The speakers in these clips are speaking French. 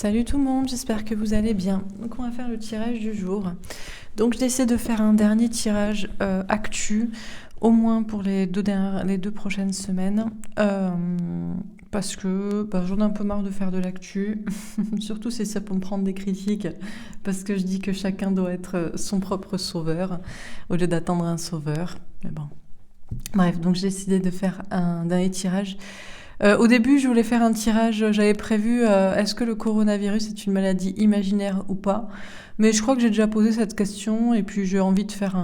Salut tout le monde, j'espère que vous allez bien. Donc on va faire le tirage du jour. Donc j'ai essayé de faire un dernier tirage actu, au moins pour les deux prochaines semaines, parce que j'en ai un peu marre de faire de l'actu, surtout si ça peut me prendre des critiques, parce que je dis que chacun doit être son propre sauveur, au lieu d'attendre un sauveur. Mais bon. Bref, donc j'ai décidé de faire un dernier tirage. Au début, je voulais faire un tirage, j'avais prévu est-ce que le coronavirus est une maladie imaginaire ou pas? Mais je crois que j'ai déjà posé cette question et puis j'ai envie de faire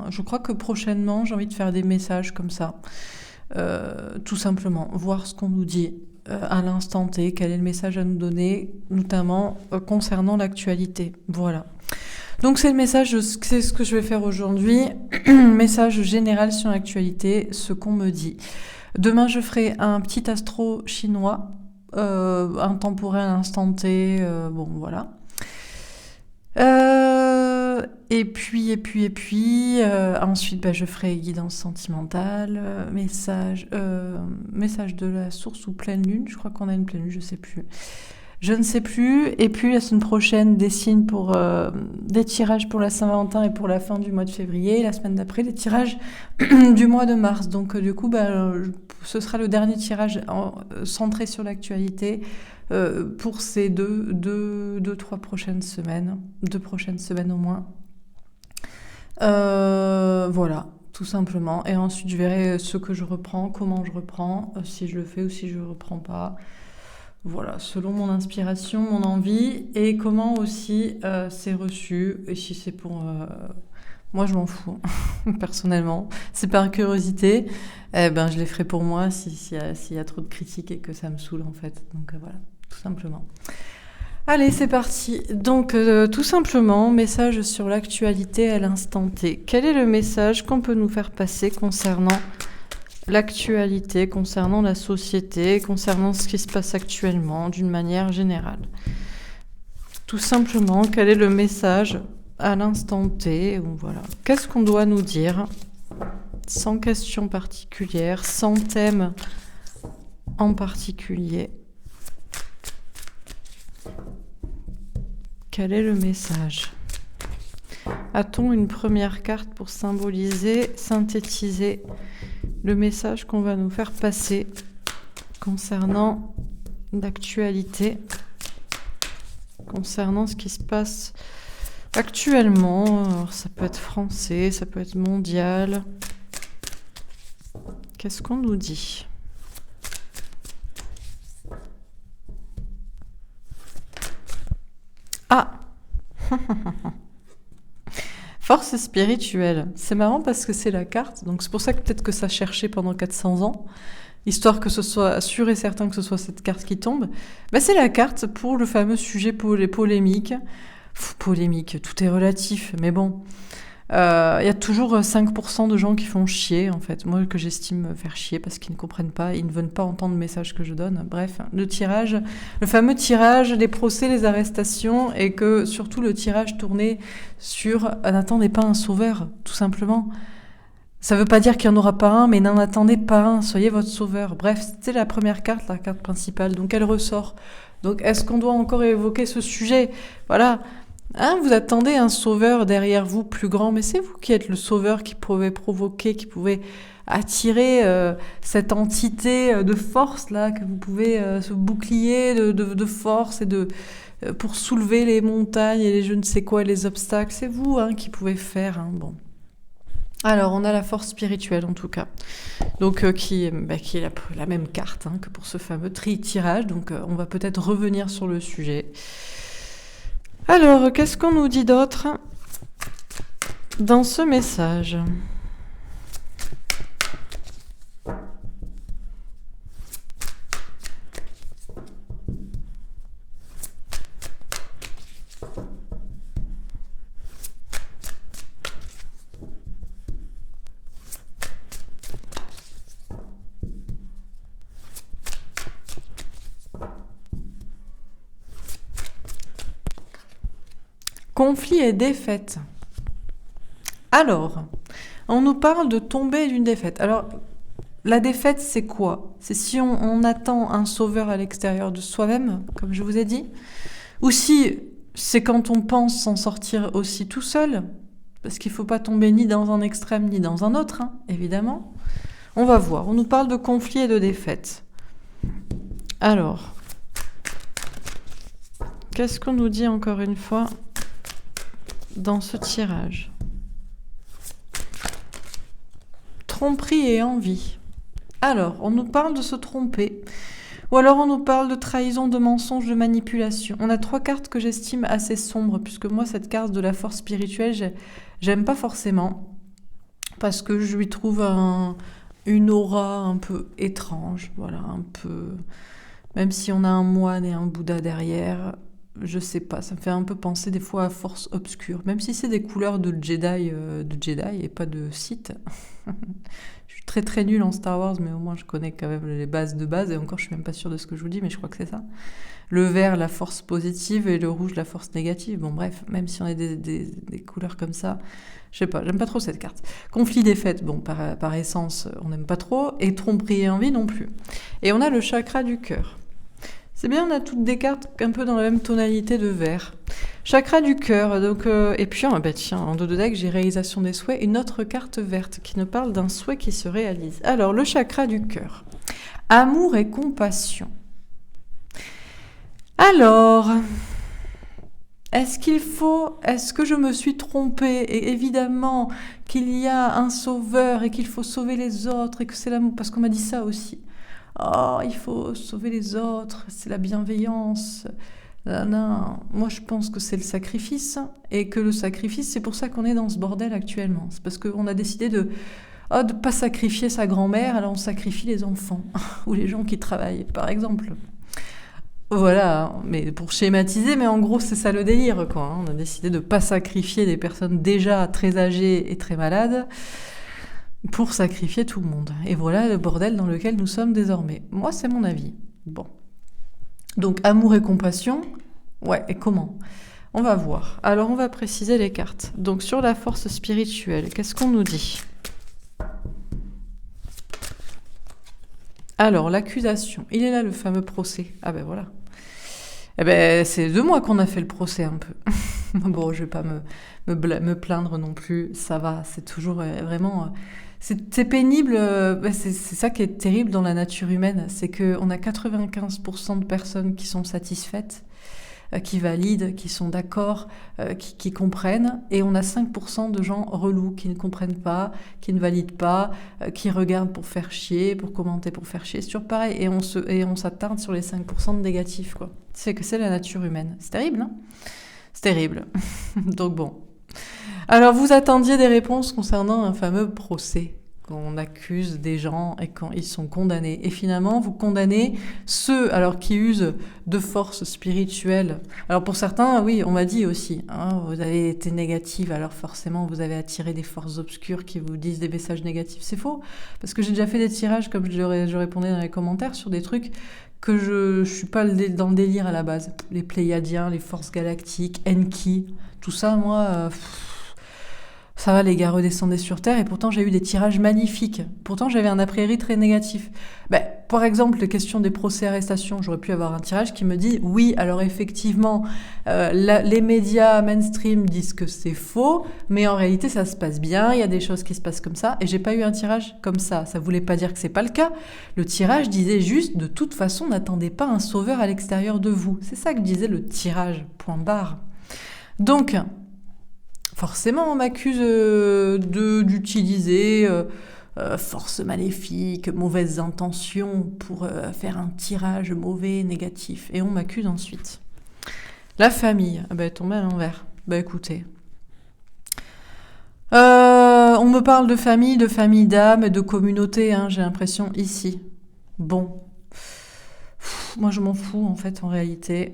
Je crois que prochainement, j'ai envie de faire des messages comme ça. Tout simplement, voir ce qu'on nous dit à l'instant T, quel est le message à nous donner, notamment concernant l'actualité. Voilà. Donc c'est c'est ce que je vais faire aujourd'hui. Message général sur l'actualité, ce qu'on me dit. Demain, je ferai un petit astro chinois, intemporel, instant T, bon voilà. Et puis, ensuite, je ferai guidance sentimentale, message de la source ou pleine lune. Je crois qu'on a une pleine lune, je ne sais plus. Et puis la semaine prochaine, des signes pour des tirages pour la Saint-Valentin et pour la fin du mois de février. Et la semaine d'après, des tirages du mois de mars. Donc du coup, ce sera le dernier tirage centré sur l'actualité pour ces deux prochaines semaines. 2 prochaines semaines au moins. Voilà, tout simplement. Et ensuite, je verrai ce que je reprends, comment je reprends, si je le fais ou si je ne reprends pas. Voilà, selon mon inspiration, mon envie, et comment aussi c'est reçu, et si c'est pour... moi, je m'en fous, personnellement. C'est par curiosité, je les ferai pour moi s'il y a trop de critiques et que ça me saoule, en fait. Donc voilà, tout simplement. Allez, c'est parti. Donc, tout simplement, message sur l'actualité à l'instant T. Quel est le message qu'on peut nous faire passer concernant l'actualité, concernant la société, concernant ce qui se passe actuellement d'une manière générale? Tout simplement, quel est le message à l'instant T? Voilà. Qu'est-ce qu'on doit nous dire? Sans question particulière, sans thème en particulier. Quel est le message? A-t-on une première carte pour synthétiser le message qu'on va nous faire passer concernant l'actualité, concernant ce qui se passe actuellement? Alors, ça peut être français, ça peut être mondial. Qu'est-ce qu'on nous dit? Ah Force spirituelle. C'est marrant parce que c'est la carte, donc c'est pour ça que peut-être que ça cherchait pendant 400 ans, histoire que ce soit sûr et certain que ce soit cette carte qui tombe. C'est la carte pour le fameux sujet polémique. Polémique, tout est relatif, mais bon. Il y a toujours 5% de gens qui font chier, en fait. Moi, que j'estime faire chier parce qu'ils ne comprennent pas, ils ne veulent pas entendre le message que je donne. Bref, le fameux tirage, les procès, les arrestations, et que surtout le tirage tourné sur « n'attendez pas un sauveur », tout simplement. Ça veut pas dire qu'il n'y en aura pas un, mais n'en attendez pas un, soyez votre sauveur. Bref, c'était la première carte, la carte principale, donc elle ressort. Donc est-ce qu'on doit encore évoquer ce sujet? Voilà. Vous attendez un sauveur derrière vous plus grand, mais c'est vous qui êtes le sauveur qui pouvait provoquer, qui pouvait attirer cette entité de force là, que vous pouvez ce bouclier de force et pour soulever les montagnes et les je ne sais quoi, les obstacles. C'est vous qui pouvez faire. Bon. Alors, on a la force spirituelle en tout cas, donc qui est la même carte que pour ce fameux tirage. Donc, on va peut-être revenir sur le sujet. Alors, qu'est-ce qu'on nous dit d'autre dans ce message? Conflit et défaite. Alors, on nous parle de tomber d'une défaite. Alors, la défaite, c'est quoi? C'est si on attend un sauveur à l'extérieur de soi-même, comme je vous ai dit. Ou si c'est quand on pense s'en sortir aussi tout seul, parce qu'il ne faut pas tomber ni dans un extrême ni dans un autre, hein, évidemment. On va voir, on nous parle de conflits et de défaites. Alors, qu'est-ce qu'on nous dit encore une fois dans ce tirage? Tromperie et envie. Alors, on nous parle de se tromper. Ou alors on nous parle de trahison, de mensonge, de manipulation. On a 3 cartes que j'estime assez sombres, puisque moi, cette carte de la force spirituelle, j'aime pas forcément, parce que je lui trouve une aura un peu étrange, voilà, un peu... Même si on a un moine et un Bouddha derrière, je sais pas, ça me fait un peu penser des fois à force obscure, même si c'est des couleurs de Jedi et pas de Sith. Je suis très très nulle en Star Wars, mais au moins je connais quand même les bases de base, et encore je suis même pas sûre de ce que je vous dis, mais je crois que c'est ça. Le vert, la force positive, et le rouge, la force négative. Bon bref, même si on a des couleurs comme ça, je sais pas, j'aime pas trop cette carte. Conflit défaite, bon par essence, on n'aime pas trop, et tromperie et envie non plus. Et on a le chakra du cœur. C'est bien, on a toutes des cartes un peu dans la même tonalité de vert. Chakra du cœur, donc, et puis tiens, en dos de deck, j'ai réalisation des souhaits, une autre carte verte qui nous parle d'un souhait qui se réalise. Alors, le chakra du cœur. Amour et compassion. Alors, est-ce que je me suis trompée? Et évidemment qu'il y a un sauveur et qu'il faut sauver les autres et que c'est l'amour, parce qu'on m'a dit ça aussi. Oh, il faut sauver les autres, c'est la bienveillance. Non, moi je pense que c'est le sacrifice, et que le sacrifice, c'est pour ça qu'on est dans ce bordel actuellement. C'est parce qu'on a décidé de pas sacrifier sa grand-mère, alors on sacrifie les enfants ou les gens qui travaillent, par exemple. Voilà, mais pour schématiser, mais en gros c'est ça le délire, quoi. Hein. On a décidé de pas sacrifier des personnes déjà très âgées et très malades pour sacrifier tout le monde. Et voilà le bordel dans lequel nous sommes désormais. Moi, c'est mon avis. Bon. Donc, amour et compassion. Ouais, et comment? On va voir. Alors, on va préciser les cartes. Donc, sur la force spirituelle, qu'est-ce qu'on nous dit? Alors, l'accusation. Il est là, le fameux procès. Ah ben voilà. Eh ben, c'est 2 mois qu'on a fait le procès un peu. Bon, je vais pas me plaindre non plus. Ça va, c'est toujours vraiment... C'est pénible, c'est ça qui est terrible dans la nature humaine, c'est qu'on a 95% de personnes qui sont satisfaites, qui valident, qui sont d'accord, qui comprennent, et on a 5% de gens relous qui ne comprennent pas, qui ne valident pas, qui regardent pour faire chier, pour commenter pour faire chier, c'est toujours pareil, et on s'attarde sur les 5% de négatifs, quoi. C'est que c'est la nature humaine. C'est terrible, non? C'est terrible. Donc bon. Alors, vous attendiez des réponses concernant un fameux procès. On accuse des gens et quand ils sont condamnés. Et finalement, vous condamnez ceux qui usent de force spirituelle. Alors pour certains, oui, on m'a dit aussi, hein, vous avez été négative, alors forcément vous avez attiré des forces obscures qui vous disent des messages négatifs. C'est faux, parce que j'ai déjà fait des tirages, comme je répondais dans les commentaires, sur des trucs que je suis pas dans le délire à la base. Les Pléiadiens, les forces galactiques, Enki, tout ça, moi... ça va les gars, redescendez sur Terre, et pourtant j'ai eu des tirages magnifiques. Pourtant j'avais un a priori très négatif. Par exemple, les questions des procès-arrestations, j'aurais pu avoir un tirage qui me dit « Oui, alors effectivement, les médias mainstream disent que c'est faux, mais en réalité ça se passe bien, il y a des choses qui se passent comme ça. » Et j'ai pas eu un tirage comme ça. Ça voulait pas dire que c'est pas le cas. Le tirage disait juste « De toute façon, n'attendez pas un sauveur à l'extérieur de vous. » C'est ça que disait le tirage, point barre. Donc... forcément, on m'accuse d'utiliser force maléfique, mauvaises intentions pour faire un tirage mauvais, négatif. Et on m'accuse ensuite. La famille. Tombé à l'envers. Écoutez. On me parle de famille d'âme, de communauté, hein, j'ai l'impression, ici. Bon. Moi, je m'en fous, en fait, en réalité.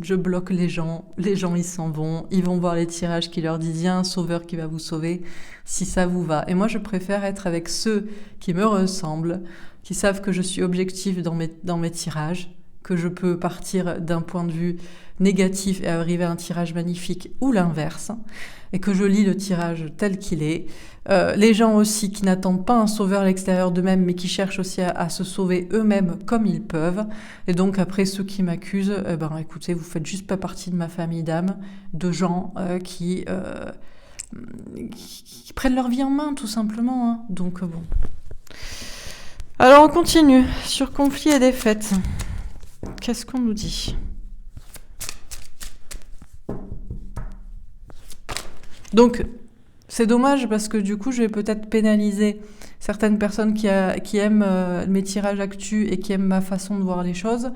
Je bloque les gens ils s'en vont, ils vont voir les tirages qui leur disent il y a un sauveur qui va vous sauver si ça vous va. Et moi je préfère être avec ceux qui me ressemblent, qui savent que je suis objective dans mes tirages, que je peux partir d'un point de vue négatif et arriver à un tirage magnifique, ou l'inverse, et que je lis le tirage tel qu'il est. Les gens aussi qui n'attendent pas un sauveur à l'extérieur d'eux-mêmes, mais qui cherchent aussi à se sauver eux-mêmes comme ils peuvent. Et donc après, ceux qui m'accusent, écoutez, vous faites juste pas partie de ma famille d'âmes, de gens qui prennent leur vie en main, tout simplement. Hein. Donc bon. Alors on continue sur conflit et défaite. Qu'est-ce qu'on nous dit ? Donc, c'est dommage parce que du coup, je vais peut-être pénaliser certaines personnes qui aiment mes tirages actus et qui aiment ma façon de voir les choses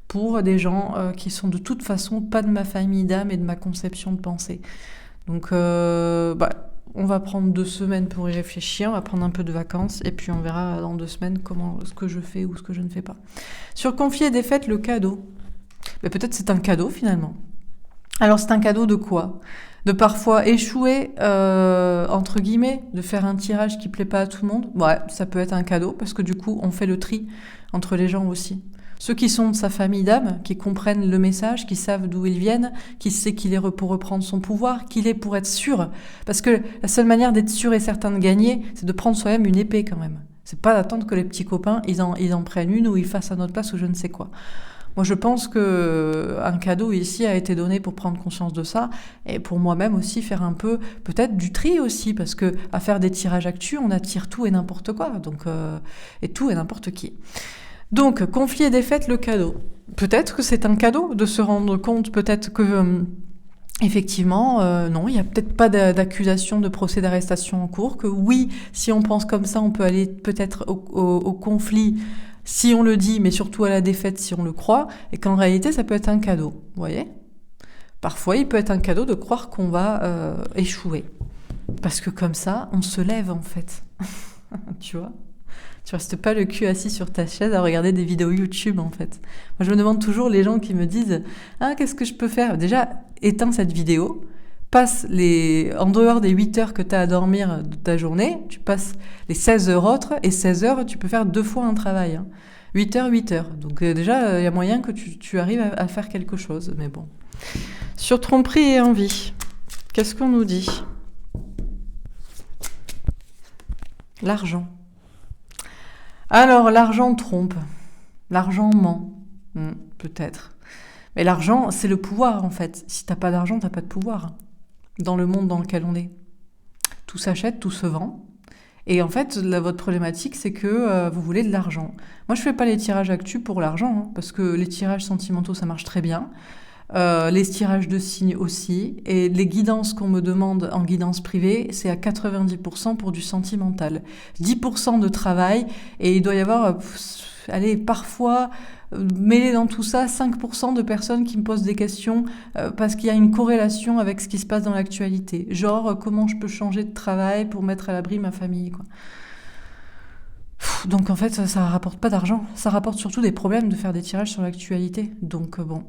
pour des gens qui sont de toute façon pas de ma famille d'âme et de ma conception de pensée. Donc, on va prendre 2 semaines pour y réfléchir, on va prendre un peu de vacances et puis on verra dans 2 semaines ce que je fais ou ce que je ne fais pas. Sur conflit et défaite, le cadeau. Mais peut-être c'est un cadeau finalement. Alors c'est un cadeau de quoi ? De parfois échouer, entre guillemets, de faire un tirage qui plaît pas à tout le monde. Ouais, ça peut être un cadeau parce que du coup on fait le tri entre les gens aussi. Ceux qui sont de sa famille d'âme, qui comprennent le message, qui savent d'où ils viennent, qui sait qu'il est pour reprendre son pouvoir, qu'il est pour être sûr. Parce que la seule manière d'être sûr et certain de gagner, c'est de prendre soi-même une épée quand même. C'est pas d'attendre que les petits copains, ils en prennent une ou ils fassent à notre place ou je ne sais quoi. Moi, je pense que un cadeau ici a été donné pour prendre conscience de ça et pour moi-même aussi faire un peu, peut-être du tri aussi, parce que à faire des tirages actus, on attire tout et n'importe quoi, donc et tout et n'importe qui. Donc, conflit et défaite, le cadeau. Peut-être que c'est un cadeau de se rendre compte, peut-être que effectivement, non, il n'y a peut-être pas d'accusation de procès d'arrestation en cours, que oui, si on pense comme ça, on peut aller peut-être au conflit si on le dit, mais surtout à la défaite si on le croit, et qu'en réalité, ça peut être un cadeau, vous voyez ? Parfois, il peut être un cadeau de croire qu'on va échouer. Parce que comme ça, on se lève en fait. Tu vois ? Tu restes pas le cul assis sur ta chaise à regarder des vidéos YouTube en fait. Moi, je me demande toujours les gens qui me disent « Ah, qu'est-ce que je peux faire ?» Déjà, éteins cette vidéo, passe en dehors des 8 heures que tu as à dormir de ta journée, tu passes les 16 heures autres, et 16 heures, tu peux faire 2 fois un travail. Hein. 8 heures, 8 heures. Donc déjà, il y a moyen que tu arrives à faire quelque chose, mais bon. Sur tromperie et envie, qu'est-ce qu'on nous dit ? L'argent. Alors, l'argent trompe. L'argent ment. Peut-être. Mais l'argent, c'est le pouvoir, en fait. Si t'as pas d'argent, t'as pas de pouvoir. Dans le monde dans lequel on est. Tout s'achète, tout se vend. Et en fait, votre problématique, c'est que vous voulez de l'argent. Moi, je fais pas les tirages actus pour l'argent, hein, parce que les tirages sentimentaux, ça marche très bien. Les tirages de signes aussi. Et les guidances qu'on me demande en guidance privée, c'est à 90% pour du sentimental. 10% de travail, et il doit y avoir, parfois, mêlé dans tout ça, 5% de personnes qui me posent des questions parce qu'il y a une corrélation avec ce qui se passe dans l'actualité. Genre, comment je peux changer de travail pour mettre à l'abri ma famille, quoi. Donc en fait, ça rapporte pas d'argent. Ça rapporte surtout des problèmes de faire des tirages sur l'actualité. Donc bon,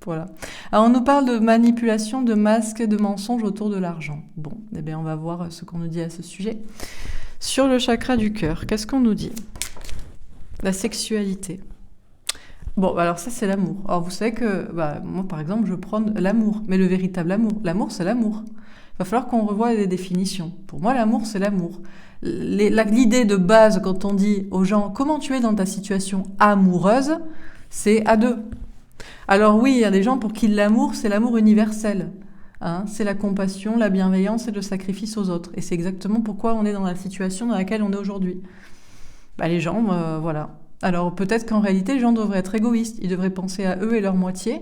voilà. Alors on nous parle de manipulation, de masques, de mensonges autour de l'argent. Bon, eh bien on va voir ce qu'on nous dit à ce sujet. Sur le chakra du cœur, qu'est-ce qu'on nous dit ? La sexualité. Bon, alors ça c'est l'amour. Alors vous savez que, moi par exemple, je prends l'amour, mais le véritable amour. L'amour, c'est l'amour. Il va falloir qu'on revoie les définitions. Pour moi, l'amour, c'est l'amour. L'idée de base, quand on dit aux gens comment tu es dans ta situation amoureuse, c'est à deux. Alors oui, il y a des gens pour qui l'amour, c'est l'amour universel. Hein, c'est la compassion, la bienveillance et le sacrifice aux autres. Et c'est exactement pourquoi on est dans la situation dans laquelle on est aujourd'hui. Les gens, voilà. Alors peut-être qu'en réalité, les gens devraient être égoïstes. Ils devraient penser à eux et leur moitié,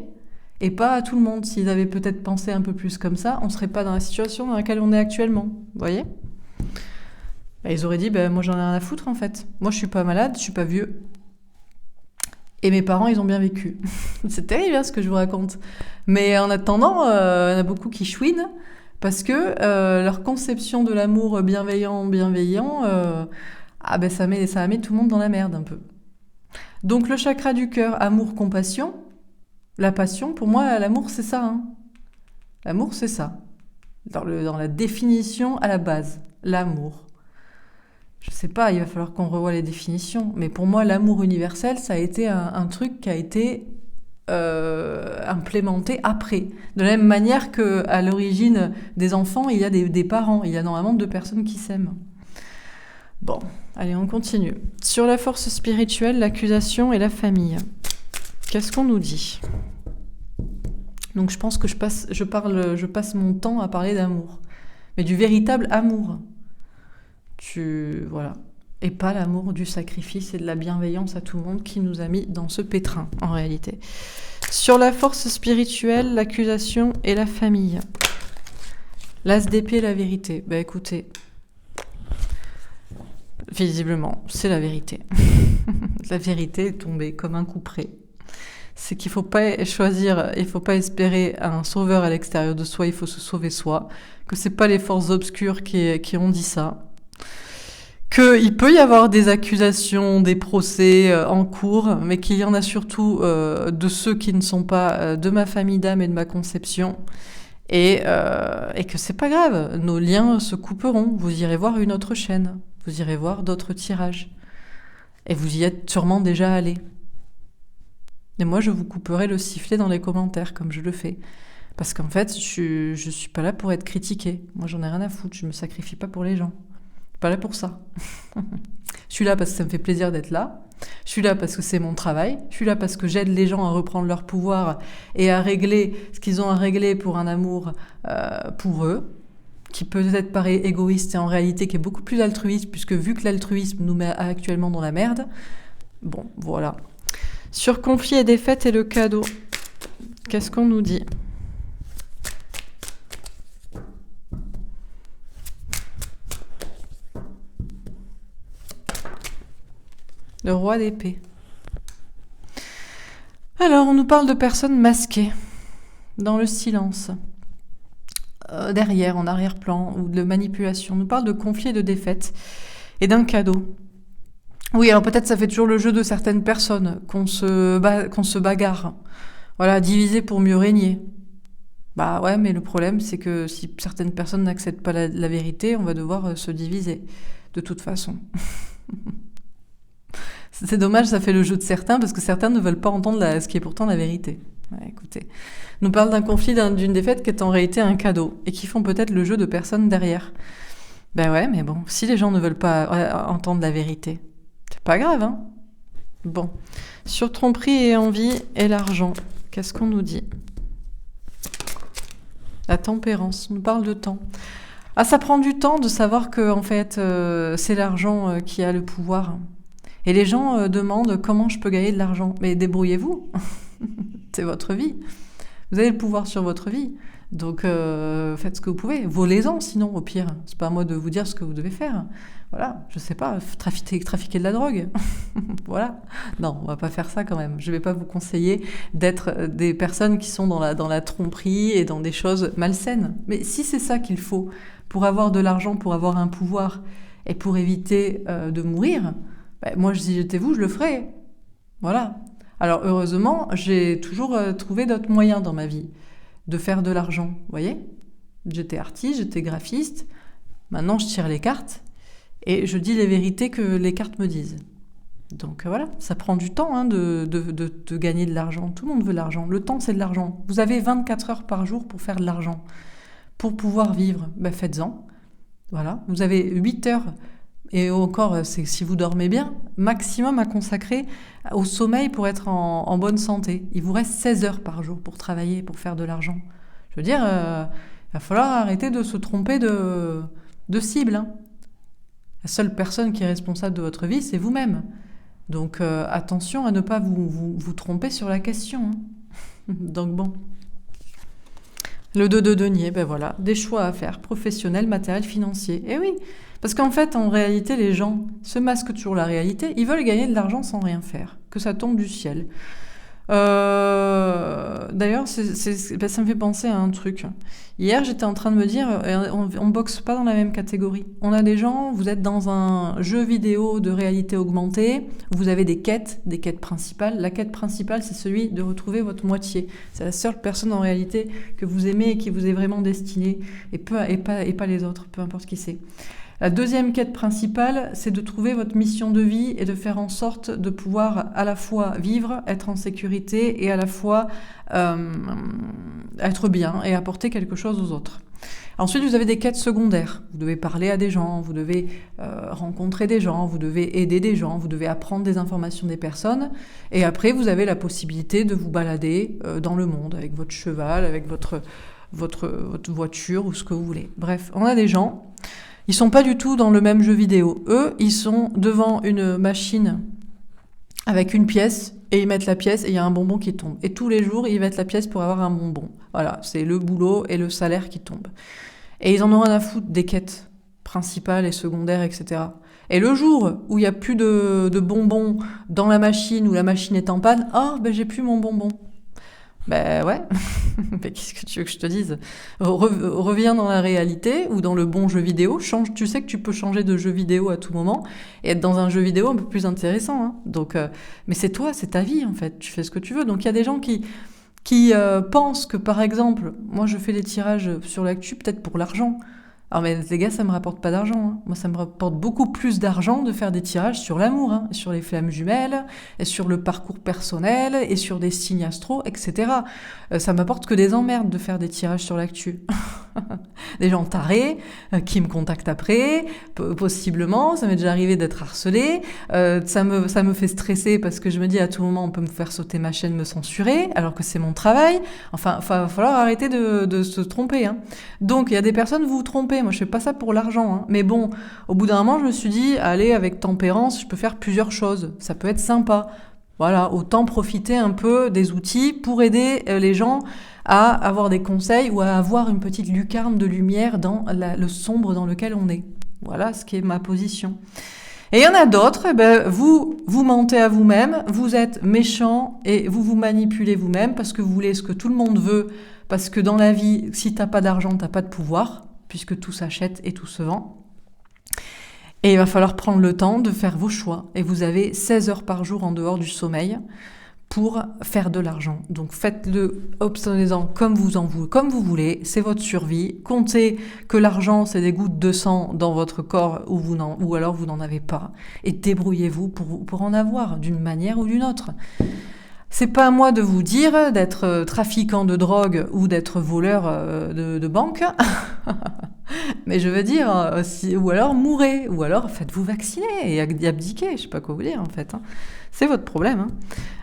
et pas à tout le monde. S'ils avaient peut-être pensé un peu plus comme ça, on ne serait pas dans la situation dans laquelle on est actuellement. Vous voyez ? Ils auraient dit, moi j'en ai rien à foutre en fait. Moi je suis pas malade, je suis pas vieux. Et mes parents, ils ont bien vécu. C'est terrible hein, ce que je vous raconte. Mais en attendant, il y en a beaucoup qui chouinent parce que leur conception de l'amour bienveillant, ça met tout le monde dans la merde un peu. Donc le chakra du cœur, amour, compassion, la passion, pour moi, l'amour c'est ça. Hein. L'amour c'est ça. Dans la définition à la base, l'amour. Je sais pas, il va falloir qu'on revoie les définitions. Mais pour moi, l'amour universel, ça a été un truc qui a été implémenté après. De la même manière qu'à l'origine des enfants, il y a des parents. Il y a normalement deux personnes qui s'aiment. Bon, allez, on continue. Sur la force spirituelle, l'accusation et la famille. Qu'est-ce qu'on nous dit ? Donc je pense que je passe mon temps à parler d'amour. Mais du véritable amour. Voilà. Et pas l'amour du sacrifice et de la bienveillance à tout le monde qui nous a mis dans ce pétrin, en réalité. Sur la force spirituelle, l'accusation et la famille. L'as d'épée, la vérité. Bah écoutez, visiblement, c'est la vérité. La vérité est tombée comme un coup près. C'est qu'il ne faut pas choisir, il ne faut pas espérer un sauveur à l'extérieur de soi, il faut se sauver soi. Que ce n'est pas les forces obscures qui ont dit ça. Qu'il peut y avoir des accusations, des procès en cours, mais qu'il y en a surtout de ceux qui ne sont pas de ma famille d'âme et de ma conception, et que c'est pas grave, nos liens se couperont, vous irez voir une autre chaîne, vous irez voir d'autres tirages, et vous y êtes sûrement déjà allé. Et moi je vous couperai le sifflet dans les commentaires, comme je le fais, parce qu'en fait je suis pas là pour être critiquée, moi j'en ai rien à foutre, je me sacrifie pas pour les gens. Pas là pour ça. Je suis là parce que ça me fait plaisir d'être là. Je suis là parce que c'est mon travail. Je suis là parce que j'aide les gens à reprendre leur pouvoir et à régler ce qu'ils ont à régler pour un amour pour eux, qui peut-être paraît égoïste et en réalité qui est beaucoup plus altruiste, puisque vu que l'altruisme nous met actuellement dans la merde, bon, voilà. Sur conflit et défaite et le cadeau, qu'est-ce qu'on nous dit ? Le roi d'épée. Alors, on nous parle de personnes masquées, dans le silence, derrière, en arrière-plan, ou de manipulation. On nous parle de conflit et de défaite, et d'un cadeau. Oui, alors peut-être ça fait toujours le jeu de certaines personnes, qu'on se bagarre. Voilà, diviser pour mieux régner. Bah ouais, mais le problème, c'est que si certaines personnes n'acceptent pas la vérité, on va devoir se diviser, de toute façon. C'est dommage, ça fait le jeu de certains, parce que certains ne veulent pas entendre ce qui est pourtant la vérité. Ouais, écoutez, on nous parle d'un conflit, d'une défaite qui est en réalité un cadeau, et qui font peut-être le jeu de personnes derrière. Ben ouais, mais bon, si les gens ne veulent pas entendre la vérité, c'est pas grave, hein. Bon, sur tromperie et envie et l'argent, qu'est-ce qu'on nous dit ? La tempérance, on nous parle de temps. Ah, ça prend du temps de savoir que, en fait, c'est l'argent qui a le pouvoir. Et les gens demandent comment je peux gagner de l'argent. Mais débrouillez-vous, c'est votre vie. Vous avez le pouvoir sur votre vie. Donc faites ce que vous pouvez. Volez-en sinon, au pire. C'est pas à moi de vous dire ce que vous devez faire. Voilà, je sais pas, trafiquer de la drogue. Voilà. Non, on va pas faire ça quand même. Je vais pas vous conseiller d'être des personnes qui sont dans la tromperie et dans des choses malsaines. Mais si c'est ça qu'il faut pour avoir de l'argent, pour avoir un pouvoir et pour éviter de mourir... Ben, moi, si j'étais vous, je le ferais. Voilà. Alors, heureusement, j'ai toujours trouvé d'autres moyens dans ma vie de faire de l'argent. Vous voyez ? J'étais artiste, j'étais graphiste. Maintenant, je tire les cartes et je dis les vérités que les cartes me disent. Donc, voilà. Ça prend du temps hein, de gagner de l'argent. Tout le monde veut de l'argent. Le temps, c'est de l'argent. Vous avez 24 heures par jour pour faire de l'argent. Pour pouvoir vivre, ben, faites-en. Voilà. Vous avez 8 heures... Et encore, c'est si vous dormez bien, maximum à consacrer au sommeil pour être en bonne santé. Il vous reste 16 heures par jour pour travailler, pour faire de l'argent. Je veux dire, il va falloir arrêter de se tromper de cible. Hein. La seule personne qui est responsable de votre vie, c'est vous-même. Donc attention à ne pas vous tromper sur la question. Hein. Donc bon. Le 2 de denier, ben voilà, des choix à faire, professionnels, matériels, financiers. Eh oui, parce qu'en fait, en réalité, les gens se masquent toujours la réalité. Ils veulent gagner de l'argent sans rien faire, que ça tombe du ciel. D'ailleurs, ça me fait penser à un truc. Hier, j'étais en train de me dire, on boxe pas dans la même catégorie. On a des gens, vous êtes dans un jeu vidéo de réalité augmentée, vous avez des quêtes principales. La quête principale, c'est celui de retrouver votre moitié. C'est la seule personne en réalité que vous aimez et qui vous est vraiment destinée, et pas les autres, peu importe qui c'est. La deuxième quête principale, c'est de trouver votre mission de vie et de faire en sorte de pouvoir à la fois vivre, être en sécurité et à la fois être bien et apporter quelque chose aux autres. Ensuite, vous avez des quêtes secondaires. Vous devez parler à des gens, vous devez rencontrer des gens, vous devez aider des gens, vous devez apprendre des informations des personnes. Et après, vous avez la possibilité de vous balader dans le monde avec votre cheval, avec votre voiture ou ce que vous voulez. Bref, on a des gens, ils sont pas du tout dans le même jeu vidéo. Eux, ils sont devant une machine avec une pièce, et ils mettent la pièce et il y a un bonbon qui tombe. Et tous les jours, ils mettent la pièce pour avoir un bonbon. Voilà, c'est le boulot et le salaire qui tombent. Et ils en ont rien à foutre des quêtes principales et secondaires, etc. Et le jour où il n'y a plus de bonbons dans la machine, où la machine est en panne, j'ai plus mon bonbon. Ben ouais, mais qu'est-ce que tu veux que je te dise ? Reviens dans la réalité ou dans le bon jeu vidéo. Tu sais que tu peux changer de jeu vidéo à tout moment et être dans un jeu vidéo un peu plus intéressant. Hein. Donc, mais c'est toi, c'est ta vie en fait. Tu fais ce que tu veux. Donc il y a des gens qui pensent que par exemple, moi je fais les tirages sur l'actu peut-être pour l'argent. Alors mais les gars, ça me rapporte pas d'argent. Hein. Moi, ça me rapporte beaucoup plus d'argent de faire des tirages sur l'amour, hein, sur les flammes jumelles, et sur le parcours personnel, et sur des signes astro, etc. Ça m'apporte que des emmerdes de faire des tirages sur l'actu. Des gens tarés qui me contactent après, possiblement. Ça m'est déjà arrivé d'être harcelée. Ça me fait stresser parce que je me dis à tout moment on peut me faire sauter ma chaîne, me censurer, alors que c'est mon travail. Enfin, va falloir arrêter de se tromper. Hein. Donc, il y a des personnes, vous vous trompez. Moi, je fais pas ça pour l'argent. Hein. Mais bon, au bout d'un moment, je me suis dit, allez, avec tempérance, je peux faire plusieurs choses. Ça peut être sympa. Voilà, autant profiter un peu des outils pour aider les gens à avoir des conseils ou à avoir une petite lucarne de lumière dans le sombre dans lequel on est. Voilà ce qui est ma position. Et il y en a d'autres, vous mentez à vous-même, vous êtes méchant et vous manipulez vous-même parce que vous voulez ce que tout le monde veut, parce que dans la vie, si t'as pas d'argent, t'as pas de pouvoir, puisque tout s'achète et tout se vend. Et il va falloir prendre le temps de faire vos choix. Et vous avez 16 heures par jour en dehors du sommeil pour faire de l'argent. Donc faites-le, obtenez-en comme vous voulez, c'est votre survie. Comptez que l'argent, c'est des gouttes de sang dans votre corps ou alors vous n'en avez pas. Et débrouillez-vous pour en avoir d'une manière ou d'une autre. C'est pas à moi de vous dire d'être trafiquant de drogue ou d'être voleur de banque. Mais je veux dire, ou alors mourrez, ou alors faites-vous vacciner et abdiquer, je sais pas quoi vous dire en fait. Hein. C'est votre problème. Hein.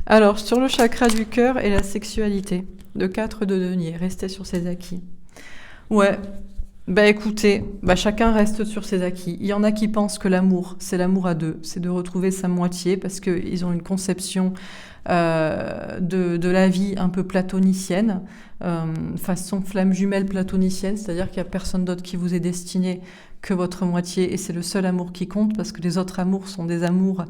Alors, sur le chakra du cœur et la sexualité, le 4 de denier, restez sur ses acquis. Ouais, écoutez, chacun reste sur ses acquis. Il y en a qui pensent que l'amour, c'est l'amour à deux, c'est de retrouver sa moitié parce qu'ils ont une conception de la vie un peu platonicienne, façon flamme jumelle platonicienne, c'est-à-dire qu'il n'y a personne d'autre qui vous est destiné que votre moitié et c'est le seul amour qui compte parce que les autres amours sont des amours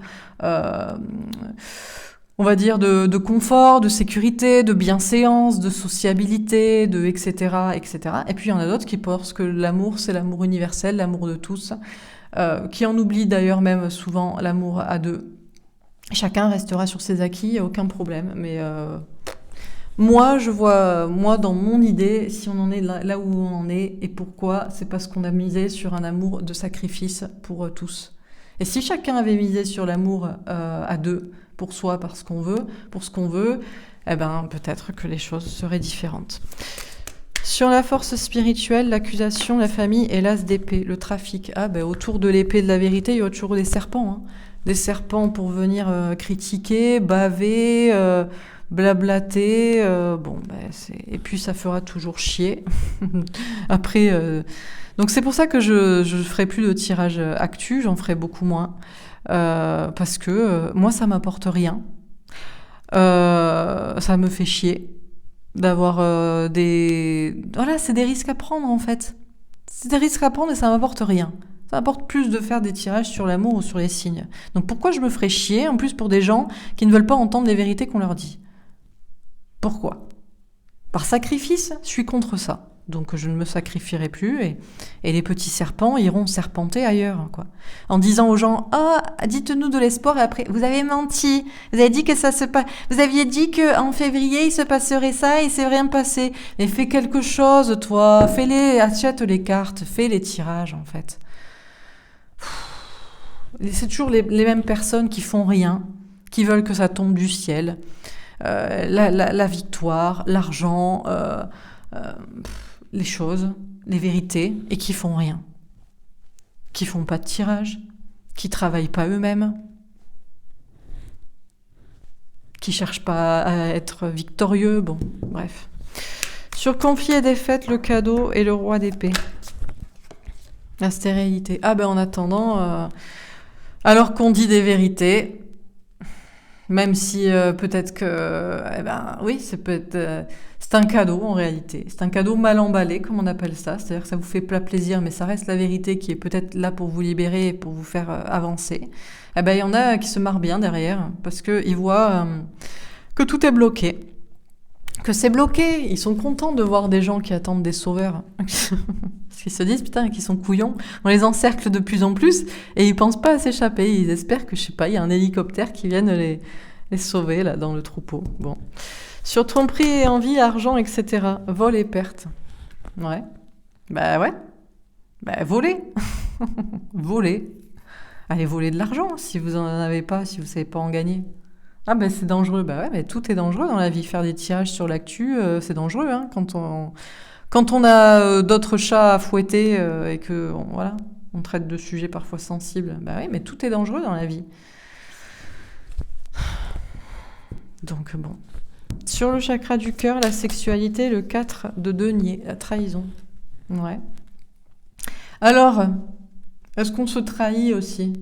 on va dire de confort, de sécurité, de bienséance, de sociabilité, etc., etc. Et puis il y en a d'autres qui pensent que l'amour, c'est l'amour universel, l'amour de tous, qui en oublient d'ailleurs même souvent l'amour à deux. Chacun restera sur ses acquis, il n'y a aucun problème. Mais moi, dans mon idée, si on en est là où on en est, et pourquoi, c'est parce qu'on a misé sur un amour de sacrifice pour tous. Et si chacun avait misé sur l'amour à deux, pour soi, pour ce qu'on veut, peut-être que les choses seraient différentes. Sur la force spirituelle, l'accusation, la famille et l'as d'épée, le trafic. Autour de l'épée de la vérité, il y a toujours des serpents. Hein. Des serpents pour venir critiquer, baver, blablater. Et puis ça fera toujours chier. Après, donc c'est pour ça que je ferai plus de tirage actu, j'en ferai beaucoup moins. Parce que moi ça m'apporte rien, ça me fait chier d'avoir c'est des risques à prendre en fait, c'est des risques à prendre et ça m'apporte rien, ça m'apporte plus de faire des tirages sur l'amour ou sur les signes. Donc pourquoi je me ferais chier en plus pour des gens qui ne veulent pas entendre les vérités qu'on leur dit? Pourquoi? Par sacrifice, je suis contre ça. Donc je ne me sacrifierai plus et les petits serpents iront serpenter ailleurs, quoi. En disant aux gens, dites-nous de l'espoir et après, vous avez menti, vous avez dit que vous aviez dit qu'en février il se passerait ça et c'est rien passé. Mais fais quelque chose, toi, achète les cartes, fais les tirages en fait. C'est toujours les mêmes personnes qui font rien, qui veulent que ça tombe du ciel. La victoire, l'argent, les choses, les vérités, et qui font rien. Qui font pas de tirage, qui travaillent pas eux-mêmes, qui cherchent pas à être victorieux, bon, bref. Sur conflit et défaite, le cadeau et le roi d'épée. La stérilité. Ah ben en attendant, alors qu'on dit des vérités, même si peut-être que, oui, c'est un cadeau en réalité. C'est un cadeau mal emballé, comme on appelle ça. C'est-à-dire que ça vous fait pas plaisir, mais ça reste la vérité qui est peut-être là pour vous libérer et pour vous faire avancer. Eh ben il y en a qui se marrent bien derrière parce qu'ils voient que tout est bloqué. Que c'est bloqué. Ils sont contents de voir des gens qui attendent des sauveurs. Parce qu'ils se disent, putain, qu'ils sont couillons. On les encercle de plus en plus et ils pensent pas à s'échapper. Ils espèrent que, je sais pas, il y a un hélicoptère qui vienne les sauver, là, dans le troupeau. Bon. Sur tromperie et envie, argent, etc. Vol et perte. Ouais. Bah ouais. Bah voler. Voler. Allez voler de l'argent si vous en avez pas, si vous savez pas en gagner. Ah ben c'est dangereux, bah ouais, mais tout est dangereux dans la vie. Faire des tirages sur l'actu, c'est dangereux, hein, quand on a d'autres chats à fouetter et que voilà, on traite de sujets parfois sensibles. Bah oui, mais tout est dangereux dans la vie. Donc bon. Sur le chakra du cœur, la sexualité, le 4 de denier, la trahison. Ouais. Alors, est-ce qu'on se trahit aussi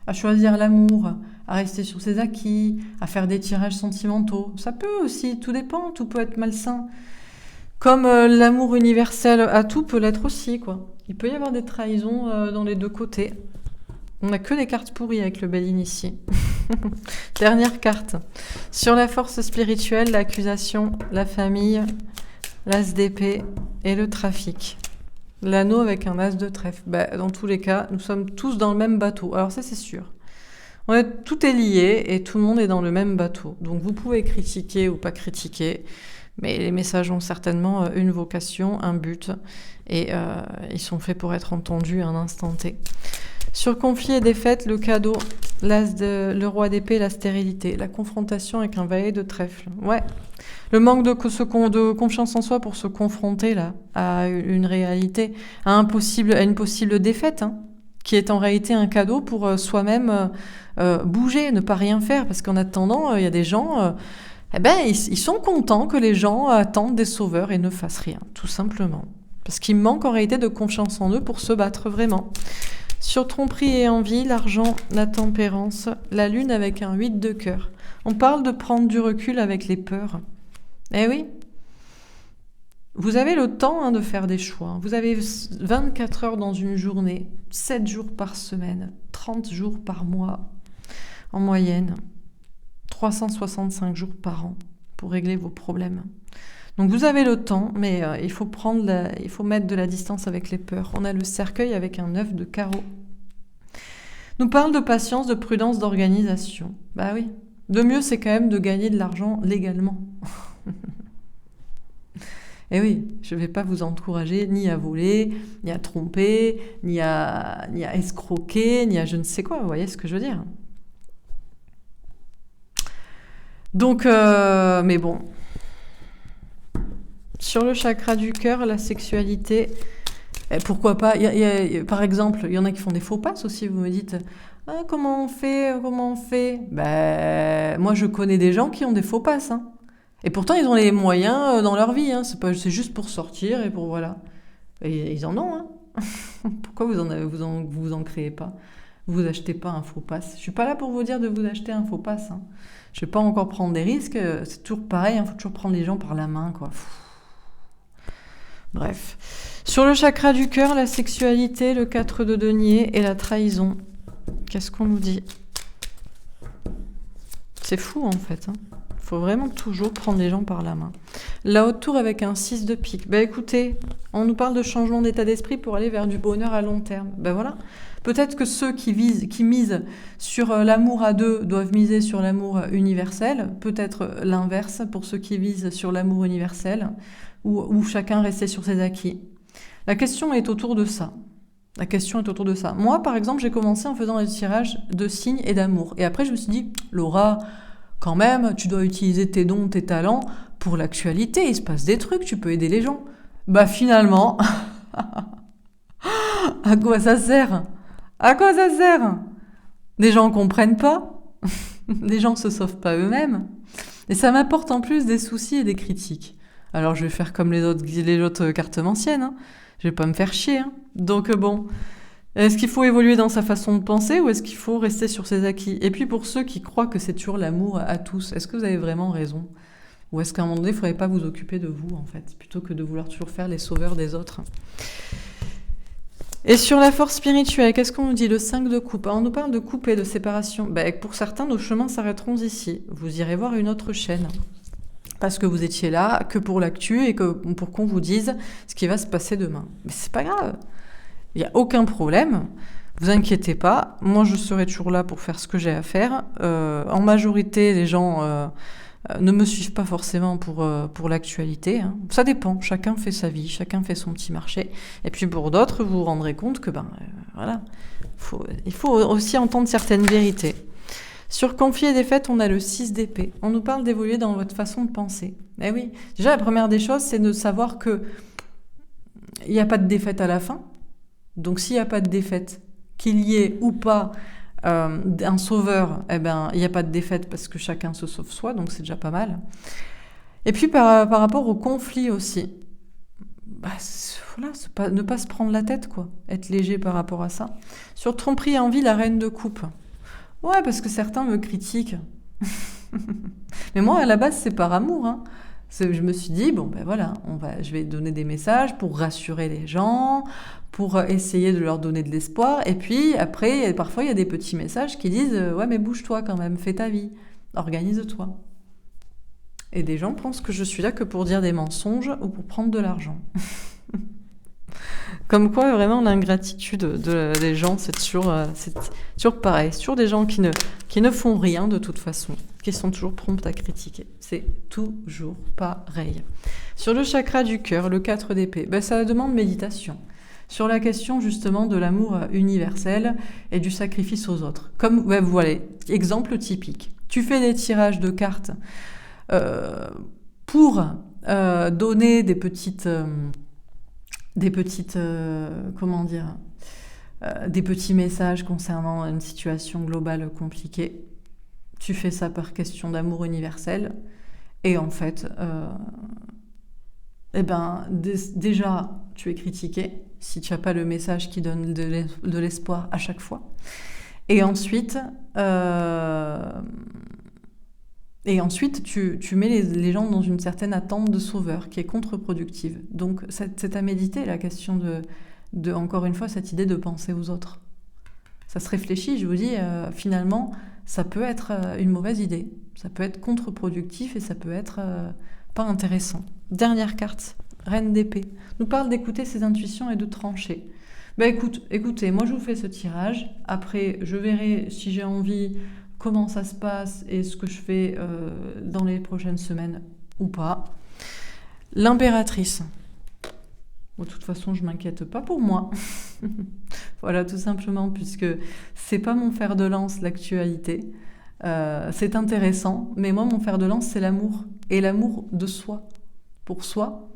à choisir l'amour, à rester sur ses acquis, à faire des tirages sentimentaux? Ça peut aussi, tout dépend, tout peut être malsain. Comme l'amour universel à tout peut l'être aussi, quoi. Il peut y avoir des trahisons dans les deux côtés. On n'a que des cartes pourries avec le bel initié. Dernière carte. Sur la force spirituelle, l'accusation, la famille, l'as d'épée et le trafic. L'anneau avec un as de trèfle. Bah, dans tous les cas, nous sommes tous dans le même bateau. Alors ça, c'est sûr. Tout est lié et tout le monde est dans le même bateau. Donc vous pouvez critiquer ou pas critiquer, mais les messages ont certainement une vocation, un but, et ils sont faits pour être entendus à un instant T. Sur conflit et défaite, le cadeau, le roi d'épée, la stérilité, la confrontation avec un valet de trèfle. Ouais, le manque de confiance en soi pour se confronter là à une réalité, à une possible défaite, hein, qui est en réalité un cadeau pour soi-même bouger, ne pas rien faire, parce qu'en attendant, il y a des gens, ils sont contents que les gens attendent des sauveurs et ne fassent rien, tout simplement. Parce qu'il manque en réalité de confiance en eux pour se battre vraiment. Sur tromperie et envie, l'argent, la tempérance, la lune avec un 8 de cœur. On parle de prendre du recul avec les peurs. Eh oui, vous avez le temps de faire des choix. Vous avez 24 heures dans une journée, 7 jours par semaine, 30 jours par mois, en moyenne, 365 jours par an pour régler vos problèmes. Donc vous avez le temps, mais il faut mettre de la distance avec les peurs. On a le cercueil avec un 9 de carreau. Nous parle de patience, de prudence, d'organisation. Bah oui, le mieux c'est quand même de gagner de l'argent légalement. Et oui, je ne vais pas vous encourager ni à voler, ni à tromper, ni à escroquer, ni à je ne sais quoi, vous voyez ce que je veux dire. Donc, mais bon... Sur le chakra du cœur, la sexualité, pourquoi pas, par exemple, il y en a qui font des faux passes aussi, vous me dites, ah, comment on fait? Ben, moi je connais des gens qui ont des faux passes, hein. Et pourtant ils ont les moyens dans leur vie, hein. C'est juste pour sortir et pour voilà. Et ils en ont, hein. Pourquoi vous en créez pas? Vous achetez pas un faux pass. Je suis pas là pour vous dire de vous acheter un faux pass, hein. Je vais pas encore prendre des risques, c'est toujours pareil, hein. Faut toujours prendre les gens par la main, quoi. Bref. Sur le chakra du cœur, la sexualité, le 4 de denier et la trahison. Qu'est-ce qu'on nous dit? C'est fou en fait. Il faut vraiment toujours prendre les gens par la main. La haute tour avec un 6 de pique. Ben écoutez, on nous parle de changement d'état d'esprit pour aller vers du bonheur à long terme. Ben voilà. Peut-être que ceux qui misent sur l'amour à deux doivent miser sur l'amour universel. Peut-être l'inverse pour ceux qui visent sur l'amour universel. Ou chacun restait sur ses acquis. La question est autour de ça. La question est autour de ça. Moi, par exemple, j'ai commencé en faisant des tirages de signes et d'amour. Et après, je me suis dit, Laura, quand même, tu dois utiliser tes dons, tes talents pour l'actualité. Il se passe des trucs, tu peux aider les gens. Bah finalement, à quoi ça sert? À quoi ça sert? Les gens comprennent pas. Les gens se sauvent pas eux-mêmes. Et ça m'apporte en plus des soucis et des critiques. Alors je vais faire comme les autres cartomanciennes. Hein. Je vais pas me faire chier. Hein. Donc bon, est-ce qu'il faut évoluer dans sa façon de penser ou est-ce qu'il faut rester sur ses acquis? Et puis pour ceux qui croient que c'est toujours l'amour à tous, est-ce que vous avez vraiment raison? Ou est-ce qu'à un moment donné, il ne faudrait pas vous occuper de vous, en fait, plutôt que de vouloir toujours faire les sauveurs des autres? Et sur la force spirituelle, qu'est-ce qu'on nous dit? Le 5 de coupe. Alors, on nous parle de coupe et de séparation. Pour certains, nos chemins s'arrêteront ici. Vous irez voir une autre chaîne. Parce que vous étiez là, que pour l'actu et que pour qu'on vous dise ce qui va se passer demain. Mais c'est pas grave. Il n'y a aucun problème. Vous inquiétez pas. Moi, je serai toujours là pour faire ce que j'ai à faire. En majorité, les gens ne me suivent pas forcément pour l'actualité. Hein. Ça dépend. Chacun fait sa vie, chacun fait son petit marché. Et puis pour d'autres, vous vous rendrez compte que voilà, il faut aussi entendre certaines vérités. Sur conflit et défaite, on a le 6 d'épée. On nous parle d'évoluer dans votre façon de penser. Eh oui. Déjà, la première des choses, c'est de savoir que il n'y a pas de défaite à la fin. Donc s'il n'y a pas de défaite, qu'il y ait ou pas un sauveur, il n'y a pas de défaite parce que chacun se sauve soi, donc c'est déjà pas mal. Et puis par rapport au conflit aussi, voilà, ne pas se prendre la tête, quoi. Être léger par rapport à ça. Sur tromperie et envie, la reine de coupe. Ouais, parce que certains me critiquent. Mais moi, à la base, c'est par amour, hein. Je me suis dit, voilà, je vais donner des messages pour rassurer les gens, pour essayer de leur donner de l'espoir. Et puis après, parfois, il y a des petits messages qui disent, ouais, mais bouge-toi quand même, fais ta vie, organise-toi. Et des gens pensent que je suis là que pour dire des mensonges ou pour prendre de l'argent. Comme quoi, vraiment, l'ingratitude des gens, c'est toujours pareil. C'est toujours des gens qui ne font rien de toute façon, qui sont toujours prompts à critiquer. C'est toujours pareil. Sur le chakra du cœur, le 4 d'épée, ça demande méditation. Sur la question justement de l'amour universel et du sacrifice aux autres. Comme, voilà, exemple typique. Tu fais des tirages de cartes pour donner des petites des petits messages concernant une situation globale compliquée. Tu fais ça par question d'amour universel. Et en fait, déjà, tu es critiqué si tu n'as pas le message qui donne de l'espoir à chaque fois. Et ensuite, tu mets les gens dans une certaine attente de sauveur qui est contre-productive. Donc, c'est à méditer la question de, encore une fois, cette idée de penser aux autres. Ça se réfléchit, je vous dis, finalement, ça peut être une mauvaise idée. Ça peut être contre-productif et ça peut être pas intéressant. Dernière carte, Reine d'épée. Nous parle d'écouter ses intuitions et de trancher. Écoutez, moi je vous fais ce tirage. Après, je verrai si j'ai envie, comment ça se passe et ce que je fais dans les prochaines semaines ou pas. L'impératrice. De toute façon, je m'inquiète pas pour moi. Voilà, tout simplement, puisque c'est pas mon fer de lance, l'actualité. C'est intéressant, mais moi, mon fer de lance, c'est l'amour. Et l'amour de soi, pour soi,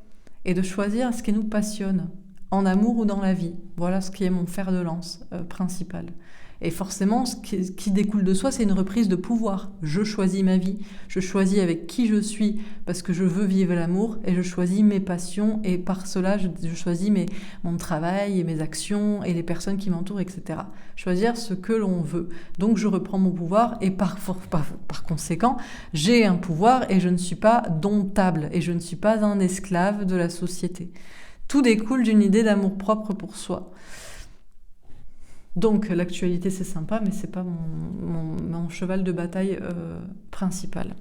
et de choisir ce qui nous passionne, en amour ou dans la vie. Voilà ce qui est mon fer de lance principal. Et forcément, ce qui découle de soi, c'est une reprise de pouvoir. Je choisis ma vie, je choisis avec qui je suis parce que je veux vivre l'amour et je choisis mes passions et par cela, je choisis mon travail et mes actions et les personnes qui m'entourent, etc. Choisir ce que l'on veut. Donc, je reprends mon pouvoir et par conséquent, j'ai un pouvoir et je ne suis pas domptable et je ne suis pas un esclave de la société. Tout découle d'une idée d'amour-propre pour soi. Donc l'actualité c'est sympa, mais c'est pas mon cheval de bataille principal.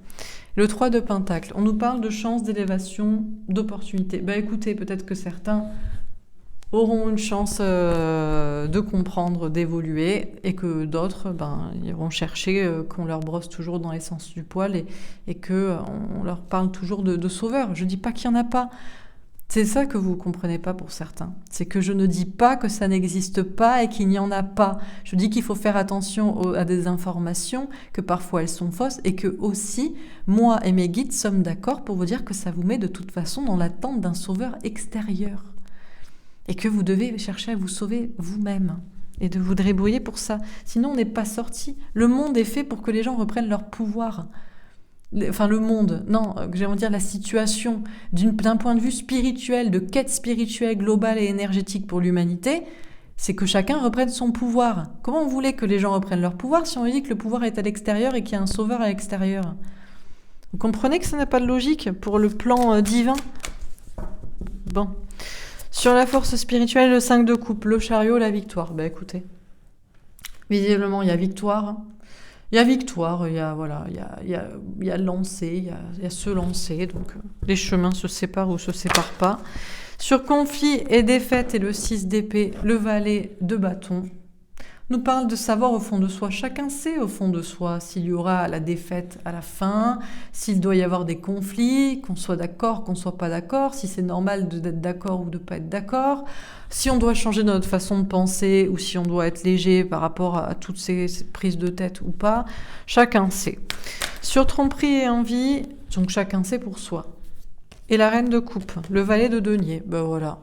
Le 3 de Pentacle, on nous parle de chance, d'élévation, d'opportunité. Écoutez, peut-être que certains auront une chance de comprendre, d'évoluer, et que d'autres iront chercher qu'on leur brosse toujours dans les sens du poil et qu'on leur parle toujours de sauveur. Je dis pas qu'il y en a pas. C'est ça que vous ne comprenez pas pour certains. C'est que je ne dis pas que ça n'existe pas et qu'il n'y en a pas. Je dis qu'il faut faire attention à des informations, que parfois elles sont fausses et que aussi, moi et mes guides sommes d'accord pour vous dire que ça vous met de toute façon dans l'attente d'un sauveur extérieur. Et que vous devez chercher à vous sauver vous-même et de vous débrouiller pour ça. Sinon, on n'est pas sorti. Le monde est fait pour que les gens reprennent leur pouvoir. Enfin, le monde, non, j'aimerais dire la situation d'un point de vue spirituel, de quête spirituelle globale et énergétique pour l'humanité, c'est que chacun reprenne son pouvoir. Comment vous voulez que les gens reprennent leur pouvoir si on dit que le pouvoir est à l'extérieur et qu'il y a un sauveur à l'extérieur? Vous comprenez que ça n'a pas de logique pour le plan divin? Bon. Sur la force spirituelle, le 5 de coupe, le chariot, la victoire. Ben écoutez, visiblement, il y a victoire. Il y a victoire, il y a lancer, il y a se lancer, donc les chemins se séparent ou se séparent pas. Sur conflit et défaite et le 6 d'épée, le valet de bâton, nous parle de savoir au fond de soi. Chacun sait au fond de soi s'il y aura la défaite à la fin, s'il doit y avoir des conflits, qu'on soit d'accord, qu'on soit pas d'accord, si c'est normal d'être d'accord ou de pas être d'accord, si on doit changer notre façon de penser ou si on doit être léger par rapport à toutes ces prises de tête ou pas. Chacun sait. Sur tromperie et envie, donc chacun sait pour soi. Et la reine de coupe, le valet de denier, ben voilà.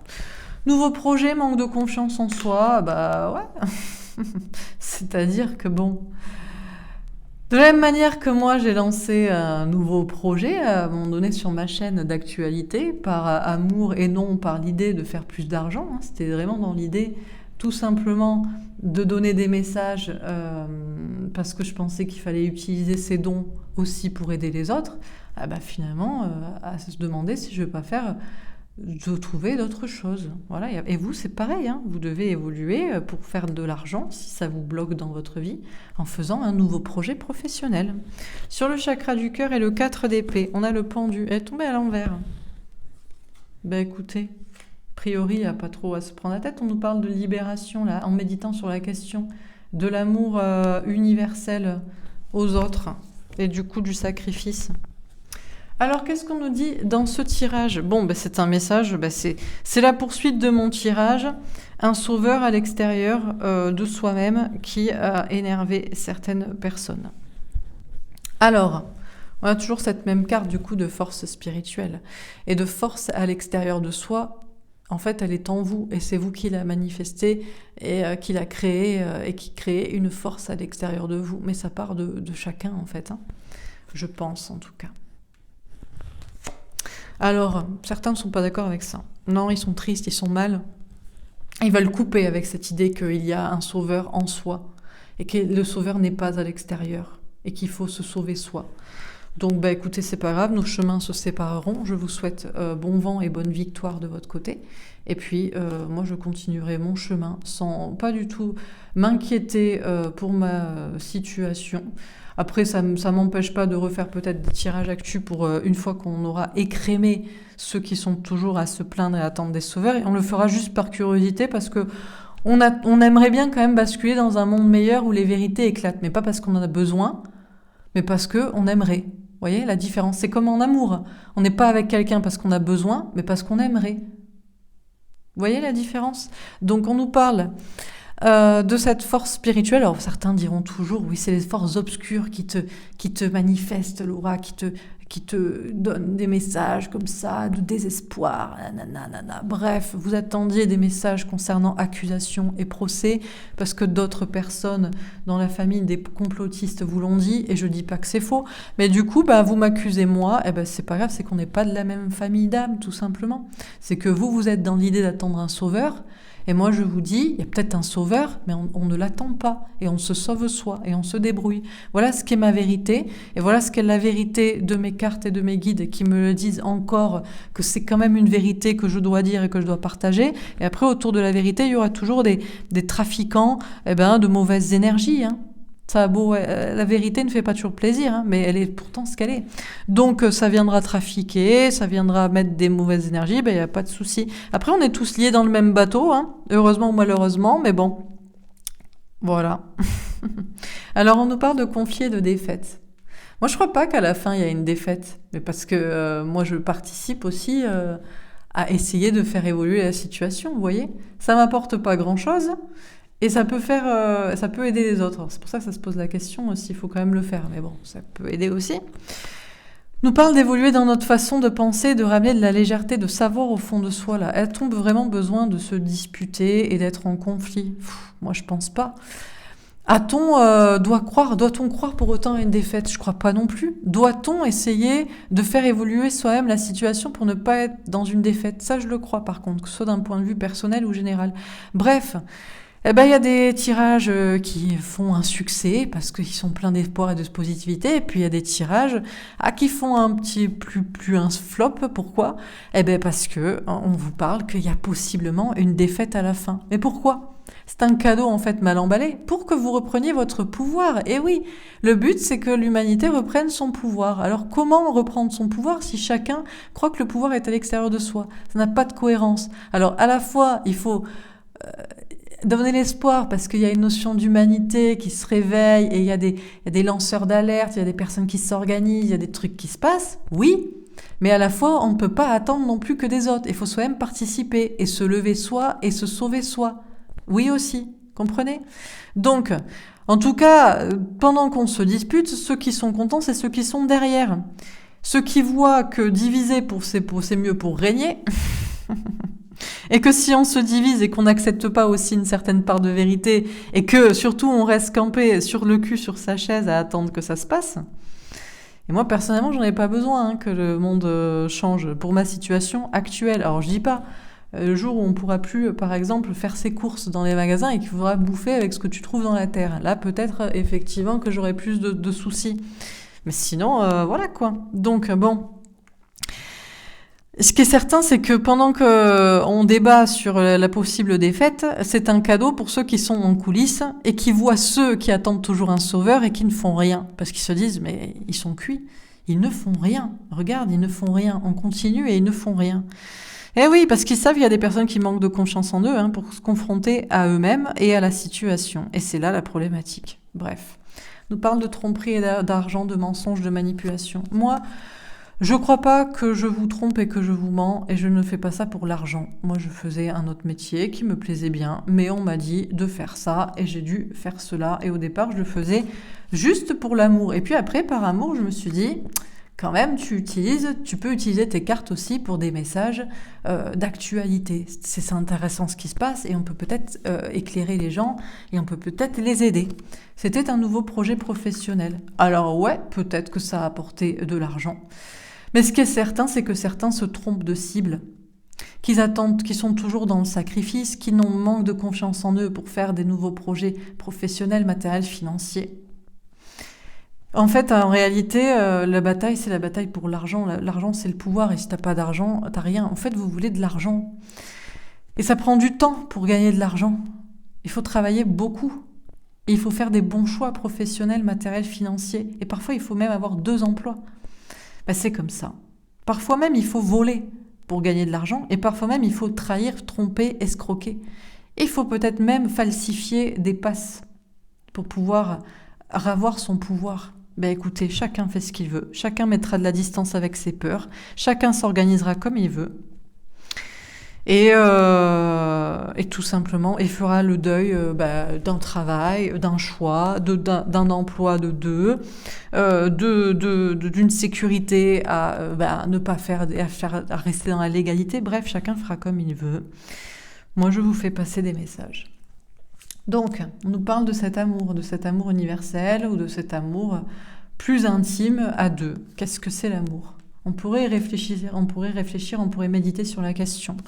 Nouveau projet, manque de confiance en soi, bah ouais. C'est-à-dire que bon, de la même manière que moi j'ai lancé un nouveau projet à un moment donné sur ma chaîne d'actualité par amour et non par l'idée de faire plus d'argent, hein, c'était vraiment dans l'idée tout simplement de donner des messages parce que je pensais qu'il fallait utiliser ces dons aussi pour aider les autres, finalement à se demander si je ne vais pas faire de trouver d'autres choses. Voilà. Et vous, c'est pareil, hein. Vous devez évoluer pour faire de l'argent, si ça vous bloque dans votre vie, en faisant un nouveau projet professionnel. Sur le chakra du cœur et le 4 d'épée, on a le pendu. Elle est tombée à l'envers. Ben écoutez, a priori, il n'y a pas trop à se prendre la tête. On nous parle de libération, là, en méditant sur la question de l'amour universel aux autres, et du coup du sacrifice. Alors, qu'est-ce qu'on nous dit dans ce tirage? Bon, c'est un message, c'est la poursuite de mon tirage, un sauveur à l'extérieur de soi-même qui a énervé certaines personnes. Alors, on a toujours cette même carte du coup de force spirituelle et de force à l'extérieur de soi. En fait, elle est en vous et c'est vous qui la manifestez et qui la créez et qui créez une force à l'extérieur de vous. Mais ça part de chacun en fait, hein. Je pense en tout cas. Alors, certains ne sont pas d'accord avec ça. Non, ils sont tristes, ils sont mal. Ils veulent couper avec cette idée qu'il y a un sauveur en soi et que le sauveur n'est pas à l'extérieur et qu'il faut se sauver soi. Donc, écoutez, c'est pas grave, nos chemins se sépareront. Je vous souhaite bon vent et bonne victoire de votre côté. Et puis, moi, je continuerai mon chemin sans pas du tout m'inquiéter pour ma situation. Après, ça m'empêche pas de refaire peut-être des tirages actus pour une fois qu'on aura écrémé ceux qui sont toujours à se plaindre et à attendre des sauveurs. Et on le fera juste par curiosité parce que on aimerait bien quand même basculer dans un monde meilleur où les vérités éclatent. Mais pas parce qu'on en a besoin, mais parce qu'on aimerait. Vous voyez la différence? C'est comme en amour. On n'est pas avec quelqu'un parce qu'on a besoin, mais parce qu'on aimerait. Vous voyez la différence? Donc on nous parle de cette force spirituelle. Alors certains diront toujours, oui, c'est les forces obscures qui te manifestent, Laura, qui te donnent des messages comme ça, de désespoir, nanana. Bref, vous attendiez des messages concernant accusation et procès, parce que d'autres personnes dans la famille des complotistes vous l'ont dit, et je dis pas que c'est faux, mais du coup, vous m'accusez moi, c'est pas grave, c'est qu'on n'est pas de la même famille d'âme, tout simplement. C'est que vous êtes dans l'idée d'attendre un sauveur, et moi, je vous dis, il y a peut-être un sauveur, mais on ne l'attend pas. Et on se sauve soi, et on se débrouille. Voilà ce qu'est ma vérité. Et voilà ce qu'est la vérité de mes cartes et de mes guides qui me le disent encore, que c'est quand même une vérité que je dois dire et que je dois partager. Et après, autour de la vérité, il y aura toujours des trafiquants de mauvaises énergies, hein. Ça a beau, la vérité ne fait pas toujours plaisir, hein, mais elle est pourtant ce qu'elle est. Donc ça viendra trafiquer, ça viendra mettre des mauvaises énergies, il n'y a pas de souci. Après, on est tous liés dans le même bateau, hein, heureusement ou malheureusement, mais bon, voilà. Alors on nous parle de conflit et de défaite. Moi, je crois pas qu'à la fin, il y a une défaite, mais parce que moi, je participe aussi à essayer de faire évoluer la situation, vous voyez? Ça m'apporte pas grand-chose et ça peut aider les autres. Alors, c'est pour ça que ça se pose la question s'il faut quand même le faire, mais bon, ça peut aider aussi. Nous parle d'évoluer dans notre façon de penser, de ramener de la légèreté, de savoir au fond de soi, là. A-t-on vraiment besoin de se disputer et d'être en conflit? Moi, je pense pas. Doit-on croire pour autant à une défaite? Je crois pas non plus. Doit-on essayer de faire évoluer soi-même la situation pour ne pas être dans une défaite? Ça, je le crois par contre, que ce soit d'un point de vue personnel ou général. Bref, il y a des tirages qui font un succès parce qu'ils sont pleins d'espoir et de positivité, et puis il y a des tirages qui font un petit plus un flop. Pourquoi? Parce que on vous parle qu'il y a possiblement une défaite à la fin. Mais pourquoi? C'est un cadeau en fait mal emballé pour que vous repreniez votre pouvoir. Et oui, le but c'est que l'humanité reprenne son pouvoir. Alors comment reprendre son pouvoir si chacun croit que le pouvoir est à l'extérieur de soi? Ça n'a pas de cohérence. Alors à la fois il faut donner l'espoir parce qu'il y a une notion d'humanité qui se réveille et il y a des lanceurs d'alerte, il y a des personnes qui s'organisent, il y a des trucs qui se passent. Oui, mais à la fois on ne peut pas attendre non plus que des autres. Il faut soi-même participer et se lever soi et se sauver soi. Oui aussi, comprenez? Donc, en tout cas, pendant qu'on se dispute, ceux qui sont contents, c'est ceux qui sont derrière. Ceux qui voient que diviser c'est mieux pour régner, et que si on se divise et qu'on n'accepte pas aussi une certaine part de vérité, et que surtout on reste campé sur le cul sur sa chaise à attendre que ça se passe, et moi personnellement j'en ai pas besoin que le monde change pour ma situation actuelle. Alors je dis pas le jour où on pourra plus, par exemple, faire ses courses dans les magasins et qu'il faudra bouffer avec ce que tu trouves dans la terre. Là, peut-être, effectivement, que j'aurai plus de soucis. Mais sinon, voilà quoi. Donc, bon. Ce qui est certain, c'est que pendant qu'on débat sur la possible défaite, c'est un cadeau pour ceux qui sont en coulisses et qui voient ceux qui attendent toujours un sauveur et qui ne font rien. Parce qu'ils se disent, mais ils sont cuits. Ils ne font rien. Regarde, ils ne font rien. On continue et ils ne font rien. Eh oui, parce qu'ils savent qu'il y a des personnes qui manquent de confiance en eux pour se confronter à eux-mêmes et à la situation. Et c'est là la problématique. Bref, on nous parle de tromperie et d'argent, de mensonges, de manipulation. Moi, je crois pas que je vous trompe et que je vous mens, et je ne fais pas ça pour l'argent. Moi, je faisais un autre métier qui me plaisait bien, mais on m'a dit de faire ça, et j'ai dû faire cela. Et au départ, je le faisais juste pour l'amour. Et puis après, par amour, je me suis dit... Quand même, tu peux utiliser tes cartes aussi pour des messages d'actualité. C'est intéressant ce qui se passe et on peut peut-être éclairer les gens et on peut peut-être les aider. C'était un nouveau projet professionnel. Alors ouais, peut-être que ça a apporté de l'argent. Mais ce qui est certain, c'est que certains se trompent de cible, qu'ils attendent, qui sont toujours dans le sacrifice, qui manquent de confiance en eux pour faire des nouveaux projets professionnels, matériels, financiers. En fait, en réalité, la bataille, c'est la bataille pour l'argent. L'argent, c'est le pouvoir. Et si t'as pas d'argent, t'as rien. En fait, vous voulez de l'argent. Et ça prend du temps pour gagner de l'argent. Il faut travailler beaucoup. Et il faut faire des bons choix professionnels, matériels, financiers. Et parfois, il faut même avoir 2 emplois. C'est comme ça. Parfois même, il faut voler pour gagner de l'argent. Et parfois même, il faut trahir, tromper, escroquer. Et il faut peut-être même falsifier des passes pour pouvoir avoir son pouvoir. Écoutez, chacun fait ce qu'il veut, chacun mettra de la distance avec ses peurs, chacun s'organisera comme il veut, et tout simplement, et fera le deuil d'un travail, d'un choix, d'un emploi de 2, d'une sécurité à ne pas à rester dans la légalité. Bref, chacun fera comme il veut. Moi, je vous fais passer des messages. Donc, on nous parle de cet amour universel ou de cet amour plus intime à 2. Qu'est-ce que c'est l'amour ? On pourrait réfléchir, on pourrait méditer sur la question.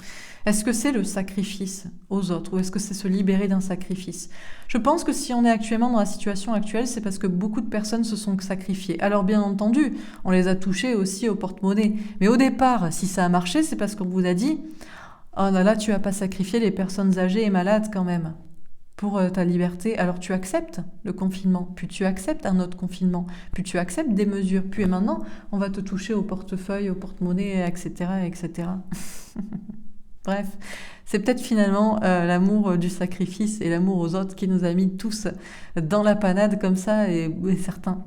Est-ce que c'est le sacrifice aux autres ou est-ce que c'est se libérer d'un sacrifice ? Je pense que si on est actuellement dans la situation actuelle, c'est parce que beaucoup de personnes se sont sacrifiées. Alors bien entendu, on les a touchés aussi au porte-monnaie. Mais au départ, si ça a marché, c'est parce qu'on vous a dit « Oh là là, tu vas pas sacrifier les personnes âgées et malades quand même ». Pour ta liberté, alors tu acceptes le confinement, puis tu acceptes un autre confinement, puis tu acceptes des mesures, puis maintenant, on va te toucher au portefeuille, au porte-monnaie, etc., etc. Bref, c'est peut-être finalement l'amour du sacrifice et l'amour aux autres qui nous a mis tous dans la panade comme ça, et certains.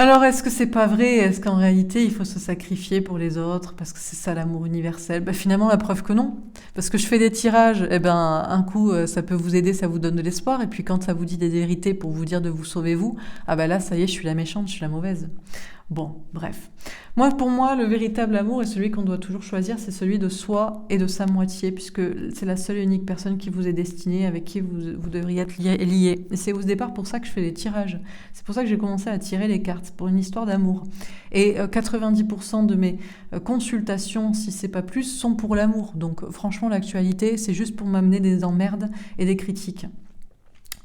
Alors, est-ce que c'est pas vrai? Est-ce qu'en réalité, il faut se sacrifier pour les autres parce que c'est ça l'amour universel? Bah, finalement, la preuve que non. Parce que je fais des tirages, eh ben, un coup, ça peut vous aider, ça vous donne de l'espoir, et puis quand ça vous dit des vérités pour vous dire de vous sauver vous, ah bah là, ça y est, je suis la méchante, je suis la mauvaise. Bon, bref. Moi, pour moi, le véritable amour et celui qu'on doit toujours choisir, c'est celui de soi et de sa moitié, puisque c'est la seule et unique personne qui vous est destinée, avec qui vous devriez être lié. Et c'est au départ pour ça que je fais les tirages. C'est pour ça que j'ai commencé à tirer les cartes, pour une histoire d'amour. Et 90% de mes consultations, si c'est pas plus, sont pour l'amour. Donc franchement, l'actualité, c'est juste pour m'amener des emmerdes et des critiques.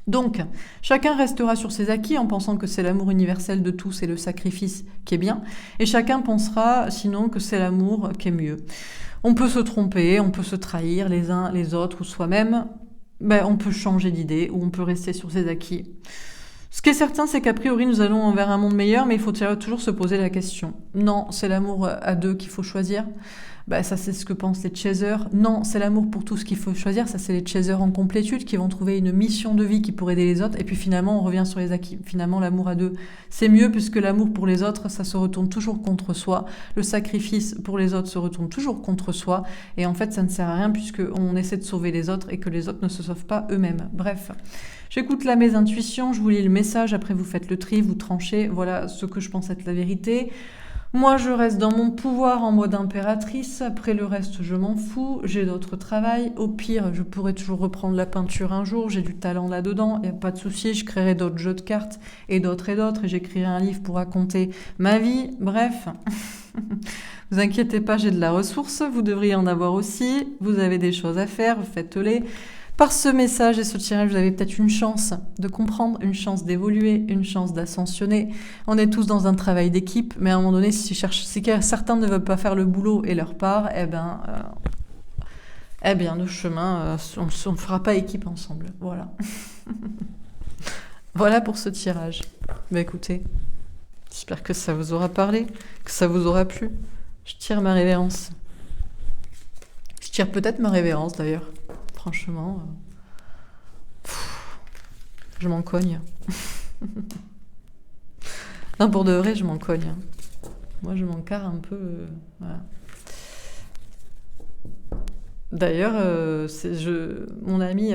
Donc, chacun restera sur ses acquis en pensant que c'est l'amour universel de tous et le sacrifice qui est bien, et chacun pensera sinon que c'est l'amour qui est mieux. On peut se tromper, on peut se trahir les uns les autres ou soi-même, ben, on peut changer d'idée ou on peut rester sur ses acquis. Ce qui est certain, c'est qu'a priori, nous allons vers un monde meilleur, mais il faut toujours se poser la question. Non, c'est l'amour à deux qu'il faut choisir. Bah, ça, c'est ce que pensent les chasers. Non, c'est l'amour pour tout ce qu'il faut choisir. Ça, c'est les chasers en complétude qui vont trouver une mission de vie qui pourrait aider les autres. Et puis finalement, on revient sur les acquis. Finalement, l'amour à deux, c'est mieux puisque l'amour pour les autres, ça se retourne toujours contre soi. Le sacrifice pour les autres se retourne toujours contre soi. Et en fait, ça ne sert à rien puisqu'on essaie de sauver les autres et que les autres ne se sauvent pas eux-mêmes. Bref. J'écoute là mes intuitions, je vous lis le message, après vous faites le tri, vous tranchez, voilà ce que je pense être la vérité. Moi, je reste dans mon pouvoir en mode impératrice. Après le reste, je m'en fous. J'ai d'autres travails. Au pire, je pourrais toujours reprendre la peinture un jour. J'ai du talent là-dedans. Il n'y a pas de souci. Je créerai d'autres jeux de cartes et d'autres et d'autres. Et j'écrirai un livre pour raconter ma vie. Bref. Vous inquiétez pas, j'ai de la ressource. Vous devriez en avoir aussi. Vous avez des choses à faire. Faites-les. Par ce message et ce tirage, vous avez peut-être une chance de comprendre, une chance d'évoluer, une chance d'ascensionner. On est tous dans un travail d'équipe, mais à un moment donné, si certains ne veulent pas faire le boulot et leur part, eh bien, nos chemins, on ne fera pas équipe ensemble. Voilà. Voilà pour ce tirage. Bah écoutez, j'espère que ça vous aura parlé, que ça vous aura plu. Je tire ma révérence. Je tire peut-être ma révérence d'ailleurs. Franchement, je m'en cogne. Non, pour de vrai, je m'en cogne. Moi, je m'en carre un peu. Voilà. D'ailleurs, mon amie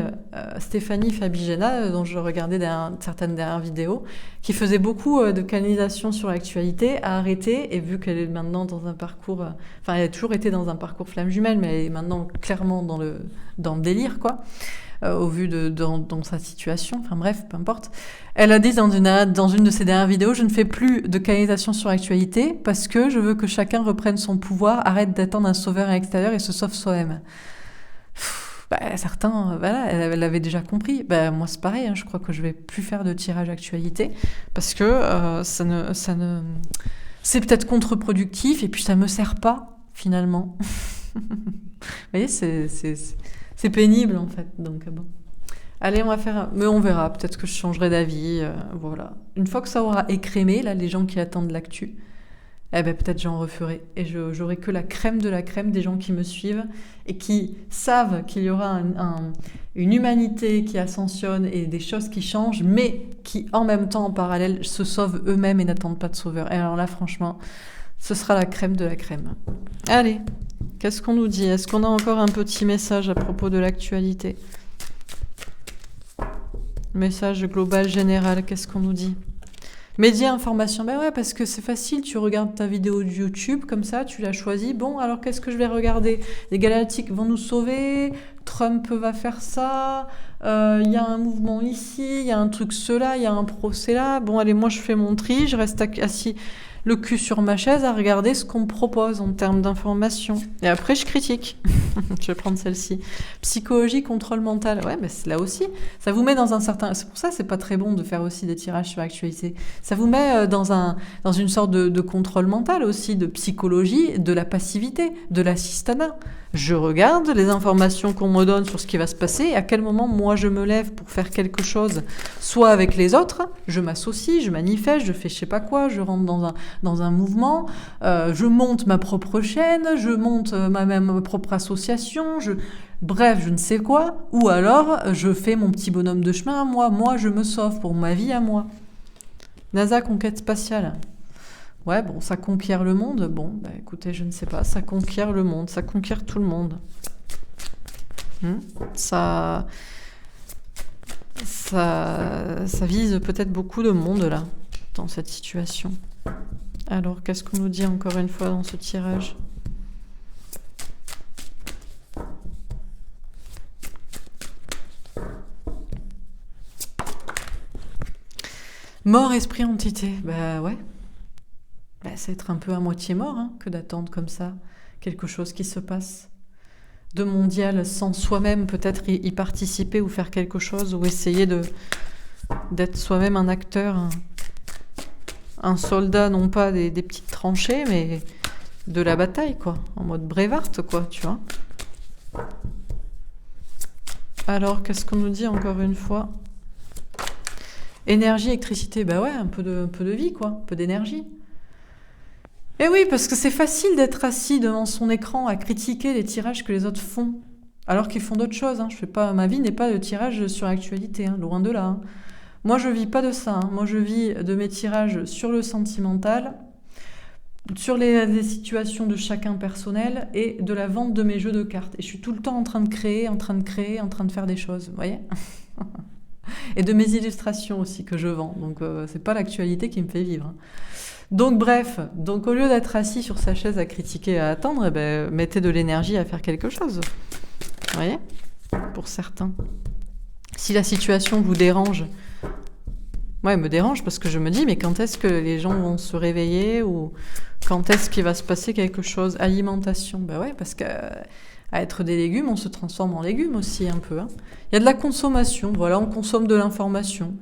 Stéphanie Fabigena, dont je regardais certaines dernières vidéos, qui faisait beaucoup de canalisation sur l'actualité, a arrêté, et vu qu'elle est maintenant dans un parcours... Enfin, elle a toujours été dans un parcours flamme jumelle, mais elle est maintenant clairement dans le délire, quoi, au vu dans sa situation. Enfin bref, peu importe. Elle a dit dans une de ses dernières vidéos, je ne fais plus de canalisation sur l'actualité parce que je veux que chacun reprenne son pouvoir, arrête d'attendre un sauveur à l'extérieur et se sauve soi-même. Certains, voilà, elle l'avait déjà compris. Moi, c'est pareil, hein, je crois que je vais plus faire de tirage actualité parce que c'est peut-être contre-productif et puis ça me sert pas finalement. Vous voyez, c'est pénible en fait. Donc bon. Allez, on va faire... Mais on verra, peut-être que je changerai d'avis. Voilà. Une fois que ça aura écrémé, là, les gens qui attendent l'actu, peut-être j'en referai. Et j'aurai que la crème de la crème des gens qui me suivent et qui savent qu'il y aura une humanité qui ascensionne et des choses qui changent, mais qui, en même temps, en parallèle, se sauvent eux-mêmes et n'attendent pas de sauveur. Et alors là, franchement, ce sera la crème de la crème. Allez, qu'est-ce qu'on nous dit? Est-ce qu'on a encore un petit message à propos de l'actualité? Message global général, qu'est-ce qu'on nous dit? Médias, information, ouais, parce que c'est facile, tu regardes ta vidéo de YouTube, comme ça, tu l'as choisie, bon, alors qu'est-ce que je vais regarder? Les Galactiques vont nous sauver, Trump va faire ça, y a un mouvement ici, il y a un truc cela, il y a un procès là, bon, allez, moi je fais mon tri, je reste assis le cul sur ma chaise à regarder ce qu'on me propose en termes d'information. Et après, je critique. Je vais prendre celle-ci. Psychologie, contrôle mental. Ouais, mais là aussi, ça vous met dans un certain... C'est pour ça que c'est pas très bon de faire aussi des tirages sur l'actualité. Ça vous met dans une sorte de contrôle mental aussi, de psychologie, de la passivité, de l'assistanat. Je regarde les informations qu'on me donne sur ce qui va se passer et à quel moment moi je me lève pour faire quelque chose, soit avec les autres, je m'associe, je manifeste, je fais je sais pas quoi, je rentre dans un mouvement, je monte ma propre chaîne, je monte ma propre association, bref, je ne sais quoi, ou alors je fais mon petit bonhomme de chemin à moi je me sauve pour ma vie à moi. NASA, conquête spatiale. Ouais, bon, ça conquiert le monde. Bon, bah écoutez, je ne sais pas. Ça conquiert le monde, ça conquiert tout le monde. Hmm. Ça, ça vise peut-être beaucoup de monde là, dans cette situation. Alors, qu'est-ce qu'on nous dit encore une fois dans ce tirage? Mort, esprit, entité. Bah ouais. Bah, c'est être un peu à moitié mort hein, que d'attendre comme ça quelque chose qui se passe. De mondial sans soi-même peut-être y participer ou faire quelque chose ou essayer d'être soi-même un acteur, un soldat, non pas des petites tranchées, mais de la bataille, quoi. En mode Brevard, quoi, tu vois. Alors, qu'est-ce qu'on nous dit encore une fois? Énergie, électricité, bah ouais, un peu de vie, quoi, un peu d'énergie. Et oui, parce que c'est facile d'être assis devant son écran à critiquer les tirages que les autres font, alors qu'ils font d'autres choses. Hein. Je fais pas, ma vie n'est pas de tirage sur l'actualité, hein, loin de là. Hein. Moi, je vis pas de ça. Hein. Moi, je vis de mes tirages sur le sentimental, sur les situations de chacun personnel et de la vente de mes jeux de cartes. Et je suis tout le temps en train de créer, en train de faire des choses, vous voyez. Et de mes illustrations aussi que je vends. Donc, c'est pas l'actualité qui me fait vivre. Hein. Donc bref, donc au lieu d'être assis sur sa chaise à critiquer et à attendre, eh ben, mettez de l'énergie à faire quelque chose. Vous voyez? Pour certains. Si la situation vous dérange, moi elle me dérange parce que je me dis mais quand est-ce que les gens vont se réveiller ou quand est-ce qu'il va se passer quelque chose? Alimentation, ben ouais, parce qu'à être des légumes, on se transforme en légumes aussi un peu. Hein. Il y a de la consommation, voilà, on consomme de l'information.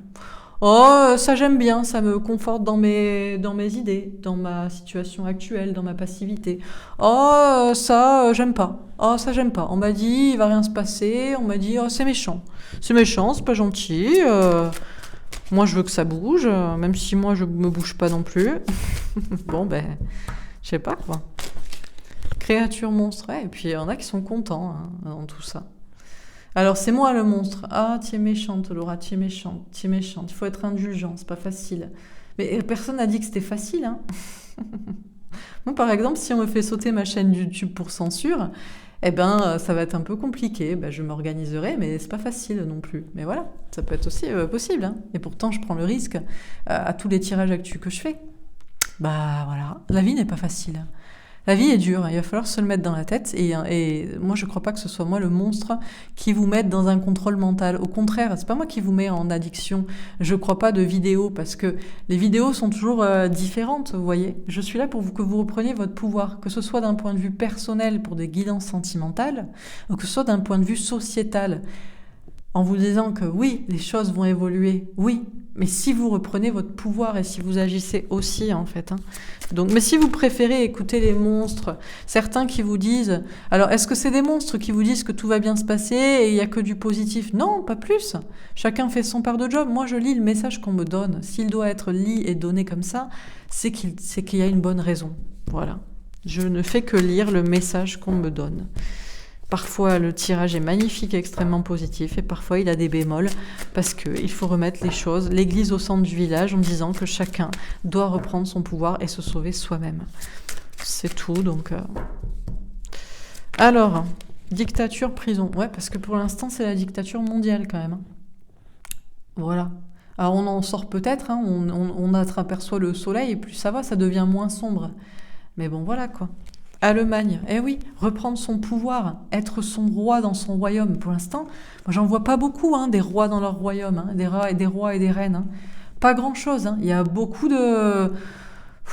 Oh, ça j'aime bien, ça me conforte dans mes idées, dans ma situation actuelle, dans ma passivité. Oh, ça j'aime pas. Oh, ça j'aime pas. On m'a dit il va rien se passer, on m'a dit oh c'est méchant. C'est méchant, c'est pas gentil. Moi je veux que ça bouge, même si moi je me bouge pas non plus. Bon ben, je sais pas quoi. Créature monstre, ouais, et puis il y en a qui sont contents hein, dans tout ça. Alors c'est moi le monstre. Ah, tu es méchante, Laura, tu es méchante, tu es méchante. Il faut être indulgent, c'est pas facile. Mais personne n'a dit que c'était facile. Hein. Moi, par exemple, si on me fait sauter ma chaîne YouTube pour censure, eh ben, ça va être un peu compliqué. Ben, je m'organiserai, mais c'est pas facile non plus. Mais voilà, ça peut être aussi possible. Hein. Et pourtant, je prends le risque à tous les tirages actus que je fais. Bah voilà, la vie n'est pas facile. La vie est dure, il va falloir se le mettre dans la tête et moi je crois pas que ce soit moi le monstre qui vous mette dans un contrôle mental. Au contraire, c'est pas moi qui vous mets en addiction. Je crois pas de vidéos parce que les vidéos sont toujours différentes, vous voyez. Je suis là pour que vous repreniez votre pouvoir, que ce soit d'un point de vue personnel pour des guidances sentimentales ou que ce soit d'un point de vue sociétal en vous disant que oui, les choses vont évoluer, oui, mais si vous reprenez votre pouvoir et si vous agissez aussi, en fait. Hein. Donc, mais si vous préférez écouter les monstres, certains qui vous disent... Alors, est-ce que c'est des monstres qui vous disent que tout va bien se passer et il n'y a que du positif? Non, pas plus. Chacun fait son part de job. Moi, je lis le message qu'on me donne. S'il doit être lu et donné comme ça, c'est qu'il y a une bonne raison. Voilà. Je ne fais que lire le message qu'on me donne. Parfois, le tirage est magnifique et extrêmement positif, et parfois, il a des bémols, parce qu'il faut remettre les choses, l'église au centre du village, en disant que chacun doit reprendre son pouvoir et se sauver soi-même. C'est tout, donc... Alors, dictature, prison. Ouais, parce que pour l'instant, c'est la dictature mondiale, quand même. Voilà. Alors, on en sort peut-être, hein, on aperçoit le soleil, et plus ça va, ça devient moins sombre. Mais bon, voilà, quoi. Allemagne, eh oui, reprendre son pouvoir, être son roi dans son royaume. Pour l'instant, moi j'en vois pas beaucoup, hein, des rois dans leur royaume, hein, des rois et des reines. Hein. Pas grand-chose, hein. Il y a beaucoup de...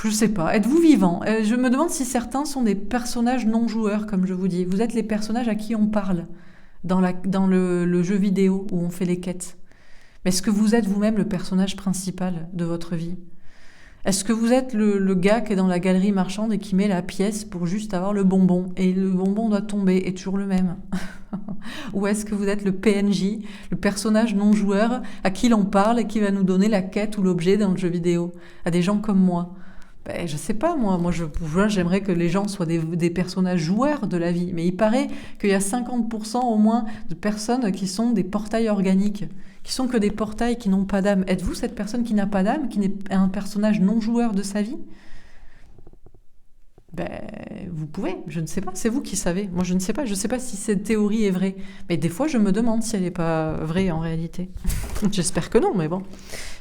Je sais pas, êtes-vous vivant? Je me demande si certains sont des personnages non-joueurs, comme je vous dis. Vous êtes les personnages à qui on parle dans le jeu vidéo où on fait les quêtes. Mais est-ce que vous êtes vous-même le personnage principal de votre vie? Est-ce que vous êtes le gars qui est dans la galerie marchande et qui met la pièce pour juste avoir le bonbon et le bonbon doit tomber et toujours le même? Ou est-ce que vous êtes le PNJ, le personnage non joueur à qui l'on parle et qui va nous donner la quête ou l'objet dans le jeu vidéo? À des gens comme moi? Ben, je sais pas, moi j'aimerais que les gens soient des personnages joueurs de la vie, mais il paraît qu'il y a 50% au moins de personnes qui sont des portails organiques, qui sont que des portails qui n'ont pas d'âme. Êtes-vous cette personne qui n'a pas d'âme, qui n'est un personnage non joueur de sa vie? Ben, vous pouvez, je ne sais pas, c'est vous qui savez. Moi, je ne sais pas, je ne sais pas si cette théorie est vraie. Mais des fois, je me demande si elle n'est pas vraie en réalité. J'espère que non, mais bon.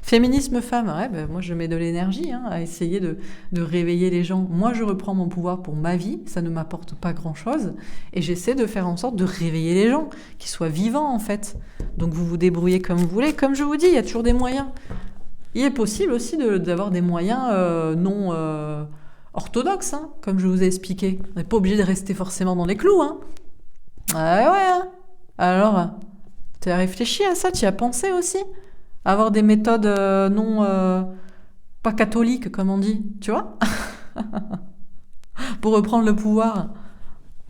Féminisme femme, ouais, ben, moi, je mets de l'énergie à essayer de réveiller les gens. Moi, je reprends mon pouvoir pour ma vie, ça ne m'apporte pas grand-chose. Et j'essaie de faire en sorte de réveiller les gens, qu'ils soient vivants, en fait. Donc, vous vous débrouillez comme vous voulez. Comme je vous dis, il y a toujours des moyens. Il est possible aussi d'avoir des moyens non... orthodoxe, comme je vous ai expliqué. On n'est pas obligé de rester forcément dans les clous. Ah ouais. Alors, tu as réfléchi à ça, tu y as pensé aussi? Avoir des méthodes non... pas catholiques, comme on dit, tu vois? Pour reprendre le pouvoir.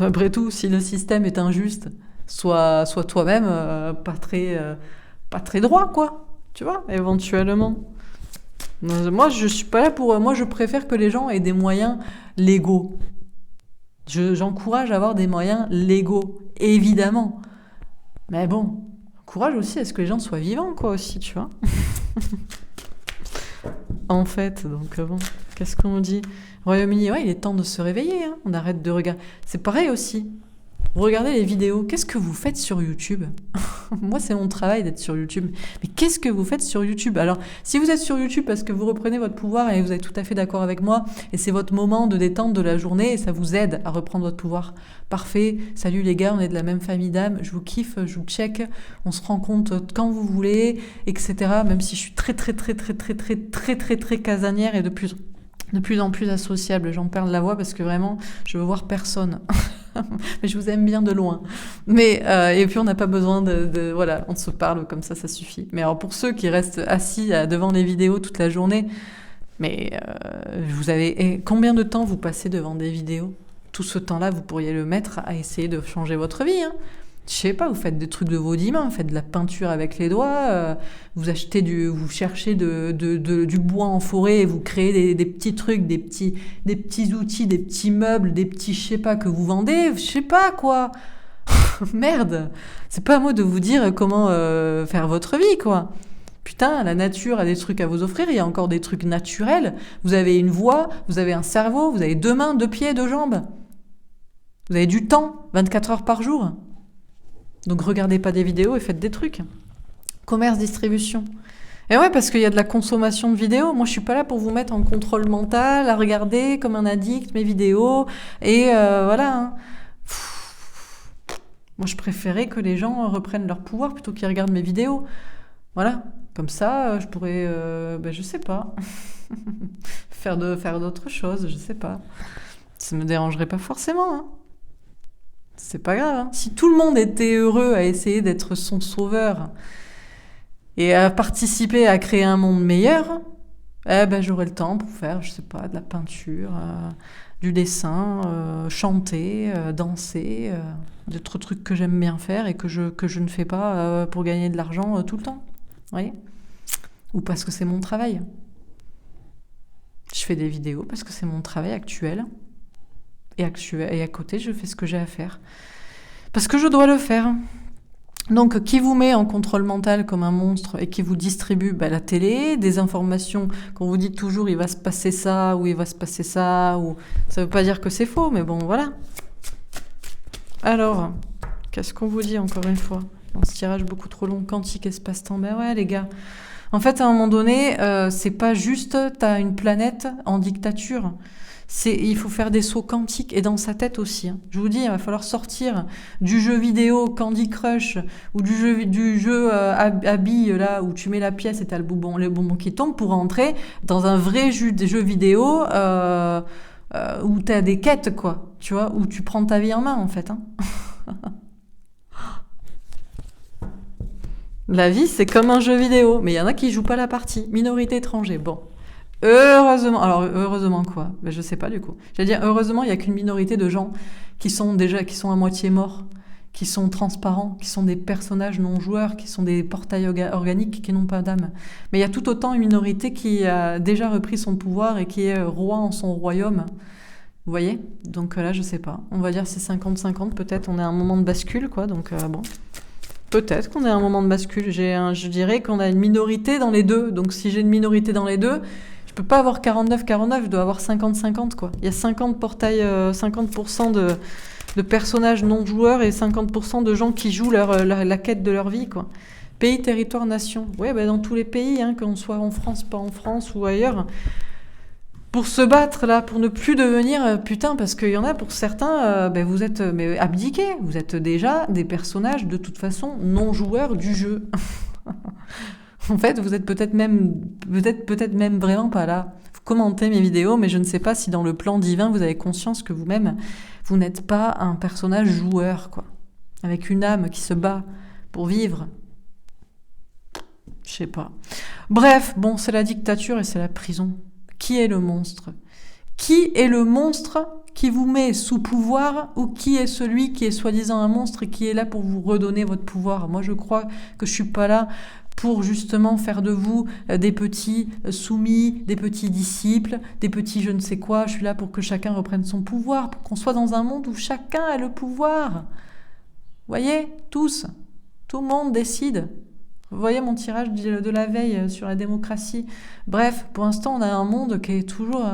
Après tout, si le système est injuste, sois toi-même pas très droit, quoi. Tu vois, éventuellement. Moi, je suis pas là pour... Moi, je préfère que les gens aient des moyens légaux. J'encourage à avoir des moyens légaux, évidemment. Mais bon, encourage aussi à ce que les gens soient vivants, quoi, aussi, tu vois. En fait, donc bon, qu'est-ce qu'on dit? Royaume-Uni, ouais, il est temps de se réveiller, On arrête de regarder. C'est pareil aussi. Vous regardez les vidéos, qu'est-ce que vous faites sur YouTube? Moi, c'est mon travail d'être sur YouTube. Mais qu'est-ce que vous faites sur YouTube? Alors, si vous êtes sur YouTube parce que vous reprenez votre pouvoir et vous êtes tout à fait d'accord avec moi, et c'est votre moment de détente de la journée et ça vous aide à reprendre votre pouvoir. Parfait. Salut les gars, on est de la même famille d'âmes. Je vous kiffe, je vous check. On se rend compte quand vous voulez, etc. Même si je suis très casanière et de plus en plus associable. J'en perds la voix parce que vraiment, je veux voir personne. Mais je vous aime bien de loin. Mais et puis on n'a pas besoin voilà, on se parle comme ça suffit. Mais alors pour ceux qui restent assis devant les vidéos toute la journée, mais vous avez combien de temps vous passez devant des vidéos? Tout ce temps-là, vous pourriez le mettre à essayer de changer votre vie. Je sais pas, vous faites des trucs de vos 10 mains, vous faites de la peinture avec les doigts, vous cherchez du bois en forêt et vous créez des petits trucs, des petits outils, des petits meubles, des petits je sais pas que vous vendez, je sais pas quoi. Merde, c'est pas à moi de vous dire comment faire votre vie, quoi. Putain, la nature a des trucs à vous offrir, il y a encore des trucs naturels. Vous avez une voix, vous avez un cerveau, vous avez 2 mains, 2 pieds, 2 jambes. Vous avez du temps, 24 heures par jour. Donc regardez pas des vidéos et faites des trucs. Commerce, distribution. Et ouais, parce qu'il y a de la consommation de vidéos. Moi, je suis pas là pour vous mettre en contrôle mental, à regarder comme un addict mes vidéos. Et voilà. Moi, je préférais que les gens reprennent leur pouvoir plutôt qu'ils regardent mes vidéos. Voilà. Comme ça, je pourrais, je sais pas, faire d'autres choses, je sais pas. Ça me dérangerait pas forcément, C'est pas grave. Si tout le monde était heureux à essayer d'être son sauveur et à participer à créer un monde meilleur, j'aurais le temps pour faire, je sais pas, de la peinture, du dessin, chanter, danser, d'autres trucs que j'aime bien faire et que je ne fais pas pour gagner de l'argent tout le temps. Vous voyez ? Ou parce que c'est mon travail. Je fais des vidéos parce que c'est mon travail actuel. Et à côté, je fais ce que j'ai à faire. Parce que je dois le faire. Donc, qui vous met en contrôle mental comme un monstre et qui vous distribue la télé, des informations qu'on vous dit toujours il va se passer ça, ou il va se passer ça, ou ça veut pas dire que c'est faux, mais bon, voilà. Alors, qu'est-ce qu'on vous dit encore une fois? Dans ce tirage beaucoup trop long, quantique, espace-temps, ouais les gars. En fait, à un moment donné, c'est pas juste t'as une planète en dictature. Il faut faire des sauts quantiques et dans sa tête aussi. Je vous dis, il va falloir sortir du jeu vidéo Candy Crush ou du jeu à billes là où tu mets la pièce et t'as le bonbon qui tombe pour rentrer dans un vrai jeu vidéo où t'as des quêtes, quoi. Tu vois, où tu prends ta vie en main en fait. La vie, c'est comme un jeu vidéo, mais il y en a qui jouent pas la partie. Minorité étrangère, bon. Heureusement. Alors, heureusement quoi? Je sais pas du coup. J'allais dire, heureusement, il y a qu'une minorité de gens qui sont à moitié morts, qui sont transparents, qui sont des personnages non joueurs, qui sont des portails organiques qui n'ont pas d'âme. Mais il y a tout autant une minorité qui a déjà repris son pouvoir et qui est roi en son royaume. Vous voyez? Donc là, je sais pas. On va dire c'est 50-50, peut-être. On est à un moment de bascule, quoi. Donc bon. Peut-être qu'on est à un moment de bascule. Je dirais qu'on a une minorité dans les deux. Donc si j'ai une minorité dans les deux, je peux pas avoir 49-49, je dois avoir 50-50, quoi. Il y a 50 portails, 50% de personnages non joueurs et 50% de gens qui jouent la quête de leur vie, quoi. Pays, territoire, nation. Ouais, bah dans tous les pays, hein, qu'on soit en France, pas en France ou ailleurs, pour se battre là, pour ne plus devenir putain, parce qu'il y en a pour certains, vous êtes mais abdiqués, vous êtes déjà des personnages de toute façon non joueurs du jeu. En fait, vous êtes peut-être même vraiment pas là. Vous commentez mes vidéos, mais je ne sais pas si dans le plan divin vous avez conscience que vous-même vous n'êtes pas un personnage joueur, quoi, avec une âme qui se bat pour vivre. Je sais pas. Bref, bon, c'est la dictature et c'est la prison. Qui est le monstre ? Qui est le monstre qui vous met sous pouvoir, ou qui est celui qui est soi-disant un monstre et qui est là pour vous redonner votre pouvoir ? Moi, je crois que je suis pas là pour justement faire de vous des petits soumis, des petits disciples, des petits je ne sais quoi. Je suis là pour que chacun reprenne son pouvoir, pour qu'on soit dans un monde où chacun a le pouvoir. Vous voyez, tous, tout le monde décide. Vous voyez mon tirage de la veille sur la démocratie. Bref, pour l'instant, on a un monde qui est toujours...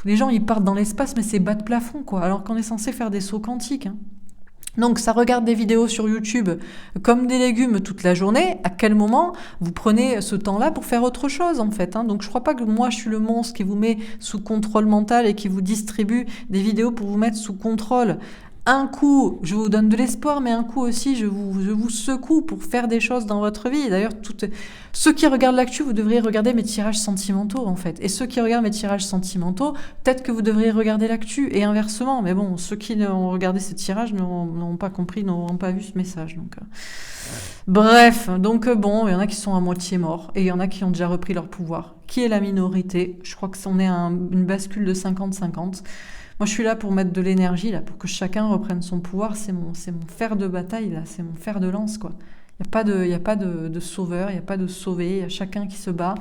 les gens, ils partent dans l'espace, mais c'est bas de plafond, quoi. Alors qu'on est censé faire des sauts quantiques. Hein. Donc, ça regarde des vidéos sur YouTube comme des légumes toute la journée. À quel moment vous prenez ce temps-là pour faire autre chose, en fait, hein. Donc, je crois pas que moi, je suis le monstre qui vous met sous contrôle mental et qui vous distribue des vidéos pour vous mettre sous contrôle. Un coup, je vous donne de l'espoir, mais un coup aussi, je vous secoue pour faire des choses dans votre vie. D'ailleurs, ceux qui regardent l'actu, vous devriez regarder mes tirages sentimentaux, en fait. Et ceux qui regardent mes tirages sentimentaux, peut-être que vous devriez regarder l'actu, et inversement. Mais bon, ceux qui ont regardé ces tirages n'auront pas compris, n'auront pas vu ce message. Donc, bref, donc bon, il y en a qui sont à moitié morts, et il y en a qui ont déjà repris leur pouvoir. Qui est la minorité ? Je crois que c'en est une bascule de 50-50. Moi, je suis là pour mettre de l'énergie, là, pour que chacun reprenne son pouvoir. C'est mon fer de bataille, là. C'est mon fer de lance, quoi. Il n'y a pas de sauveur, il n'y a pas de sauvé. Il y a chacun qui se bat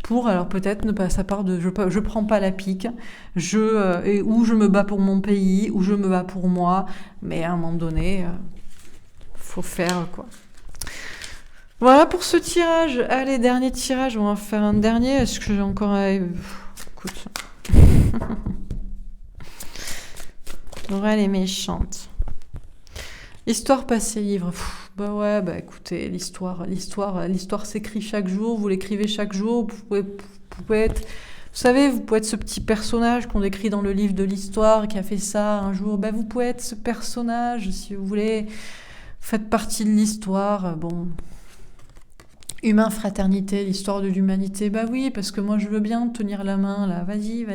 pour, alors peut-être, ne pas sa part de... Je prends pas la pique, ou je me bats pour mon pays, ou je me bats pour moi. Mais à un moment donné, faut faire, quoi. Voilà pour ce tirage. Allez, dernier tirage. On va faire un dernier. Est-ce que j'ai encore... Écoute... Laurel est méchante. Histoire passée livre. Écoutez, l'histoire s'écrit chaque jour, vous l'écrivez chaque jour, vous pouvez être... Vous savez, vous pouvez être ce petit personnage qu'on décrit dans le livre de l'histoire, qui a fait ça un jour. Vous pouvez être ce personnage, si vous voulez. Vous faites partie de l'histoire. Bon... Humain, fraternité, l'histoire de l'humanité. Oui, parce que moi, je veux bien tenir la main, là. Vas-y.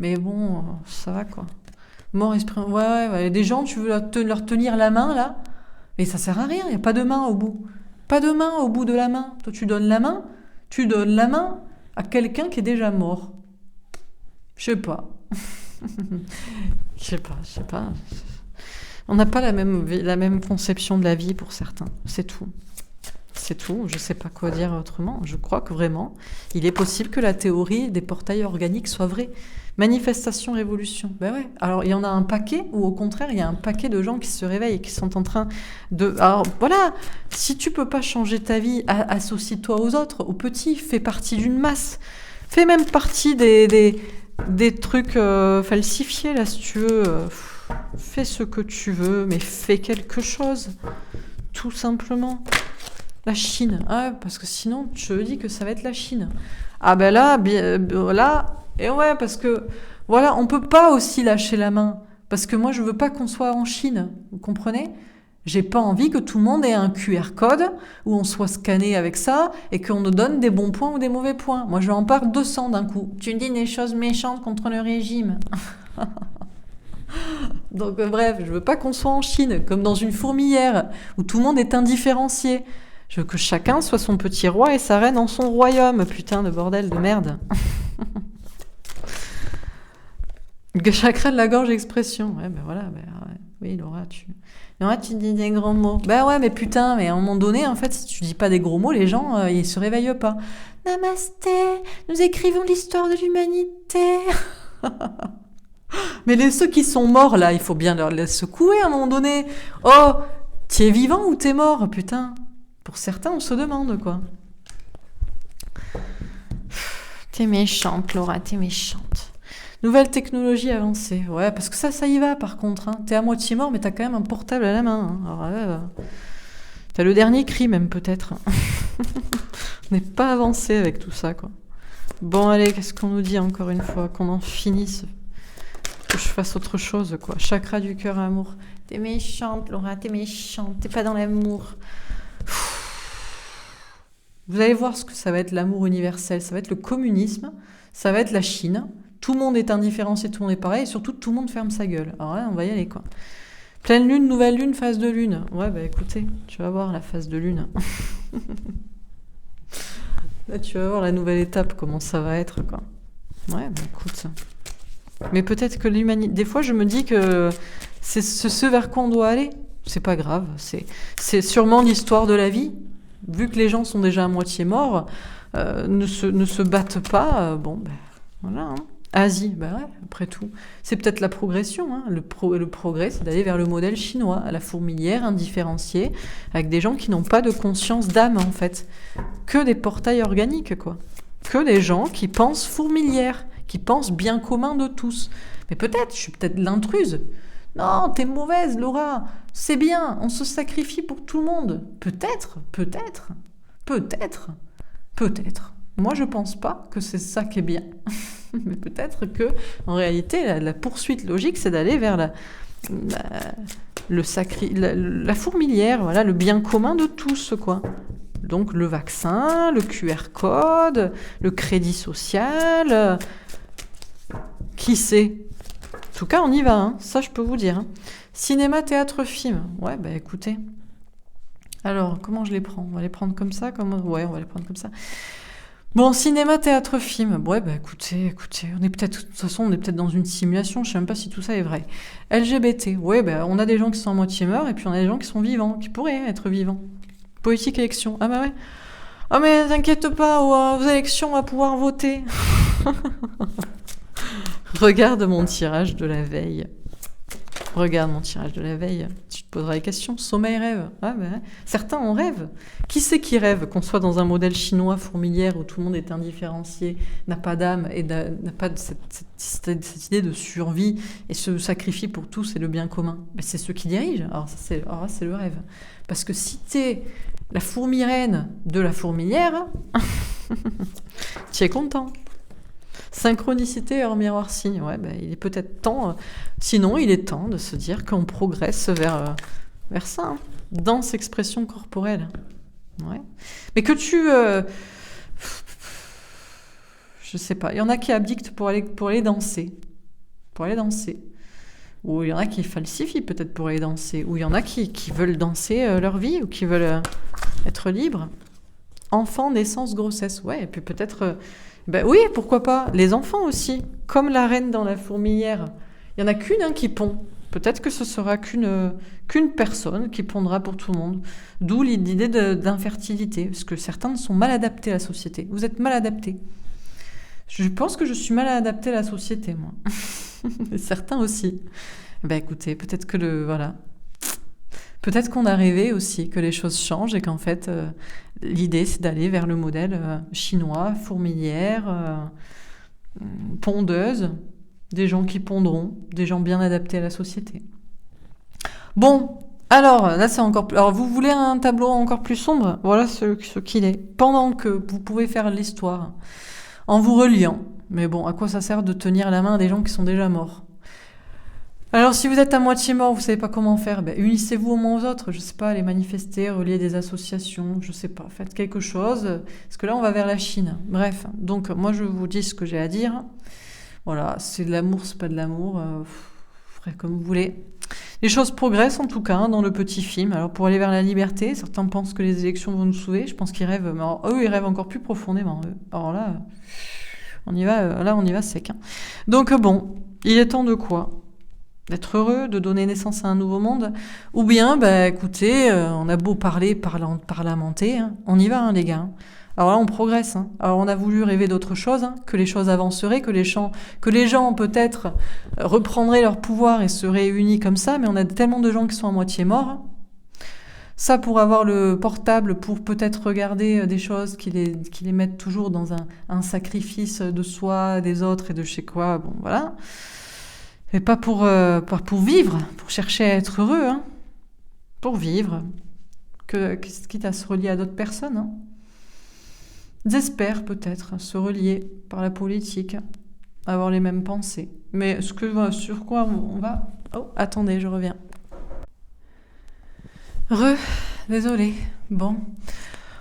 Mais bon, ça va, quoi. Mort, esprit... Ouais. Des gens, tu veux leur tenir la main, là, mais ça sert à rien, il n'y a pas de main au bout. Pas de main au bout de la main. Toi, tu donnes la main à quelqu'un qui est déjà mort. Je sais pas. Je sais pas. On n'a pas la même conception de la vie pour certains, c'est tout. C'est tout, je sais pas quoi dire autrement. Je crois que vraiment, il est possible que la théorie des portails organiques soit vraie. Manifestation, révolution. Ouais. Alors, il y en a un paquet, ou au contraire, il y a un paquet de gens qui se réveillent et qui sont en train de... Alors, voilà, si tu peux pas changer ta vie, associe-toi aux autres, aux petits, fais partie d'une masse. Fais même partie des trucs falsifiés, là, si tu veux. Fais ce que tu veux, mais fais quelque chose. Tout simplement. La Chine, parce que sinon, je te dis que ça va être la Chine. Là, et ouais, parce que, voilà, on peut pas aussi lâcher la main. Parce que moi, je veux pas qu'on soit en Chine, vous comprenez ? J'ai pas envie que tout le monde ait un QR code, où on soit scanné avec ça, et qu'on nous donne des bons points ou des mauvais points. Moi, je vais en perdre 200 d'un coup. Tu me dis des choses méchantes contre le régime. Donc, bref, je veux pas qu'on soit en Chine, comme dans une fourmilière, où tout le monde est indifférencié. Je veux que chacun soit son petit roi et sa reine en son royaume. Putain de bordel de merde. Chakra de la gorge expression. Ouais, voilà. Oui, Laura, tu dis des gros mots. Ouais, mais putain, mais à un moment donné, en fait, si tu dis pas des gros mots, les gens, ils se réveillent pas. Namasté, nous écrivons l'histoire de l'humanité. Mais ceux qui sont morts, là, il faut bien leur secouer à un moment donné. Oh, t'es vivant ou t'es mort, putain. Pour certains, on se demande, quoi. T'es méchante, Laura, t'es méchante. Nouvelle technologie avancée. Ouais, parce que ça y va par contre. Hein. T'es à moitié mort, mais t'as quand même un portable à la main. Hein. Alors, t'as le dernier cri même peut-être. On n'est pas avancé avec tout ça, quoi. Bon, allez, qu'est-ce qu'on nous dit encore une fois? Qu'on en finisse. Que je fasse autre chose, quoi. Chakra du cœur, amour. T'es méchante, Laura, t'es méchante. T'es pas dans l'amour. Vous allez voir ce que ça va être l'amour universel. Ça va être le communisme. Ça va être la Chine. Tout le monde est indifférencié, tout le monde est pareil. Et surtout, tout le monde ferme sa gueule. Alors là, on va y aller, quoi. Pleine lune, nouvelle lune, phase de lune. Ouais, bah écoutez, tu vas voir la phase de lune. Là, tu vas voir la nouvelle étape, comment ça va être, quoi. Ouais, bah écoute. Mais peut-être que l'humanité... Des fois, je me dis que c'est ce vers quoi on doit aller. C'est pas grave. C'est sûrement l'histoire de la vie. Vu que les gens sont déjà à moitié morts, ne se battent pas, bon, ben voilà. Hein. Asie, ben ouais, après tout. C'est peut-être la progression. Hein. Le progrès, c'est d'aller vers le modèle chinois, à la fourmilière, indifférenciée, avec des gens qui n'ont pas de conscience d'âme, en fait. Que des portails organiques, quoi. Que des gens qui pensent fourmilière, qui pensent bien commun de tous. Mais peut-être, je suis peut-être l'intruse. Non, t'es mauvaise, Laura. C'est bien, on se sacrifie pour tout le monde. Peut-être. Moi, je pense pas que c'est ça qui est bien. Mais peut-être que, en réalité, la poursuite logique, c'est d'aller vers la fourmilière, voilà, le bien commun de tous, quoi. Donc le vaccin, le QR code, le crédit social. Qui sait? En tout cas, on y va, hein. Ça je peux vous dire. Hein. Cinéma, théâtre, film. Ouais, bah écoutez. Alors, comment je les prends? On va les prendre comme ça Ouais, on va les prendre comme ça. Bon, cinéma, théâtre, film. Ouais, bah écoutez, on est peut-être, de toute façon, on est peut-être dans une simulation, je sais même pas si tout ça est vrai. LGBT. Ouais, bah on a des gens qui sont à moitié morts et puis on a des gens qui sont vivants, qui pourraient être vivants. Politique élection. Ah bah ouais. Ah mais t'inquiète pas, aux élections on va pouvoir voter. Regarde mon tirage de la veille. Tu te poseras les questions. Sommeil, rêve. Ah ben, certains en rêvent. Qui c'est qui rêve qu'on soit dans un modèle chinois fourmilière où tout le monde est indifférencié, n'a pas d'âme et n'a pas de cette idée de survie et se sacrifie pour tous et le bien commun. Ben, c'est ceux qui dirigent. Alors ça, c'est le rêve. Parce que si t'es la fourmi-reine de la fourmilière, tu es content. Synchronicité hors miroir signe. Ouais, ben, il est peut-être temps. Sinon, il est temps de se dire qu'on progresse vers ça. Hein. Danse, expression corporelle. Ouais. Mais que tu... je sais pas. Il y en a qui abdiquent pour aller danser. Ou il y en a qui falsifient peut-être pour aller danser. Ou il y en a qui veulent danser leur vie ou qui veulent être libres. Enfant, naissance, grossesse. Ouais, et puis peut-être... Ben oui, pourquoi pas. Les enfants aussi. Comme la reine dans la fourmilière. Il n'y en a qu'une qui pond. Peut-être que ce sera qu'une personne qui pondra pour tout le monde. D'où l'idée d'infertilité. Parce que certains sont mal adaptés à la société. Vous êtes mal adaptés. Je pense que je suis mal adaptée à la société, moi. Et certains aussi. Ben écoutez, peut-être que voilà. Peut-être qu'on a rêvé aussi que les choses changent et qu'en fait, l'idée, c'est d'aller vers le modèle chinois, fourmilière, pondeuse, des gens qui pondront, des gens bien adaptés à la société. Bon, alors, là, c'est encore plus... Alors, vous voulez un tableau encore plus sombre? Voilà ce qu'il est. Pendant que vous pouvez faire l'histoire en vous reliant. Mais bon, à quoi ça sert de tenir la main à des gens qui sont déjà morts? Alors, si vous êtes à moitié mort, vous savez pas comment faire, ben, unissez-vous au moins aux autres, je sais pas, allez manifester, relier des associations, je sais pas, faites quelque chose, parce que là, on va vers la Chine. Bref, donc, moi, je vous dis ce que j'ai à dire. Voilà, c'est de l'amour, c'est pas de l'amour, ferez comme vous voulez. Les choses progressent, en tout cas, hein, dans le petit film. Alors, pour aller vers la liberté, certains pensent que les élections vont nous sauver, je pense qu'ils rêvent, mais alors, eux, ils rêvent encore plus profondément, eux. Alors là, on y va sec. Hein. Donc, bon, il est temps de quoi? D'être heureux, de donner naissance à un nouveau monde, ou bien, bah écoutez, on a beau parlamenter, hein, on y va, hein, les gars. Hein. Alors là, on progresse. Hein. Alors on a voulu rêver d'autre chose, hein, que les choses avanceraient, que les gens peut-être reprendraient leur pouvoir et seraient unis comme ça, mais on a tellement de gens qui sont à moitié morts. Hein. Ça pour avoir le portable, pour peut-être regarder des choses qui les mettent toujours dans un sacrifice de soi, des autres et de je sais quoi, bon voilà. Et pas pour vivre, pour chercher à être heureux, hein. Pour vivre, quitte à se relier à d'autres personnes, hein. Ils espèrent peut-être se relier par la politique, avoir les mêmes pensées. Mais sur quoi on va... Oh, attendez, je reviens. Désolé. Bon,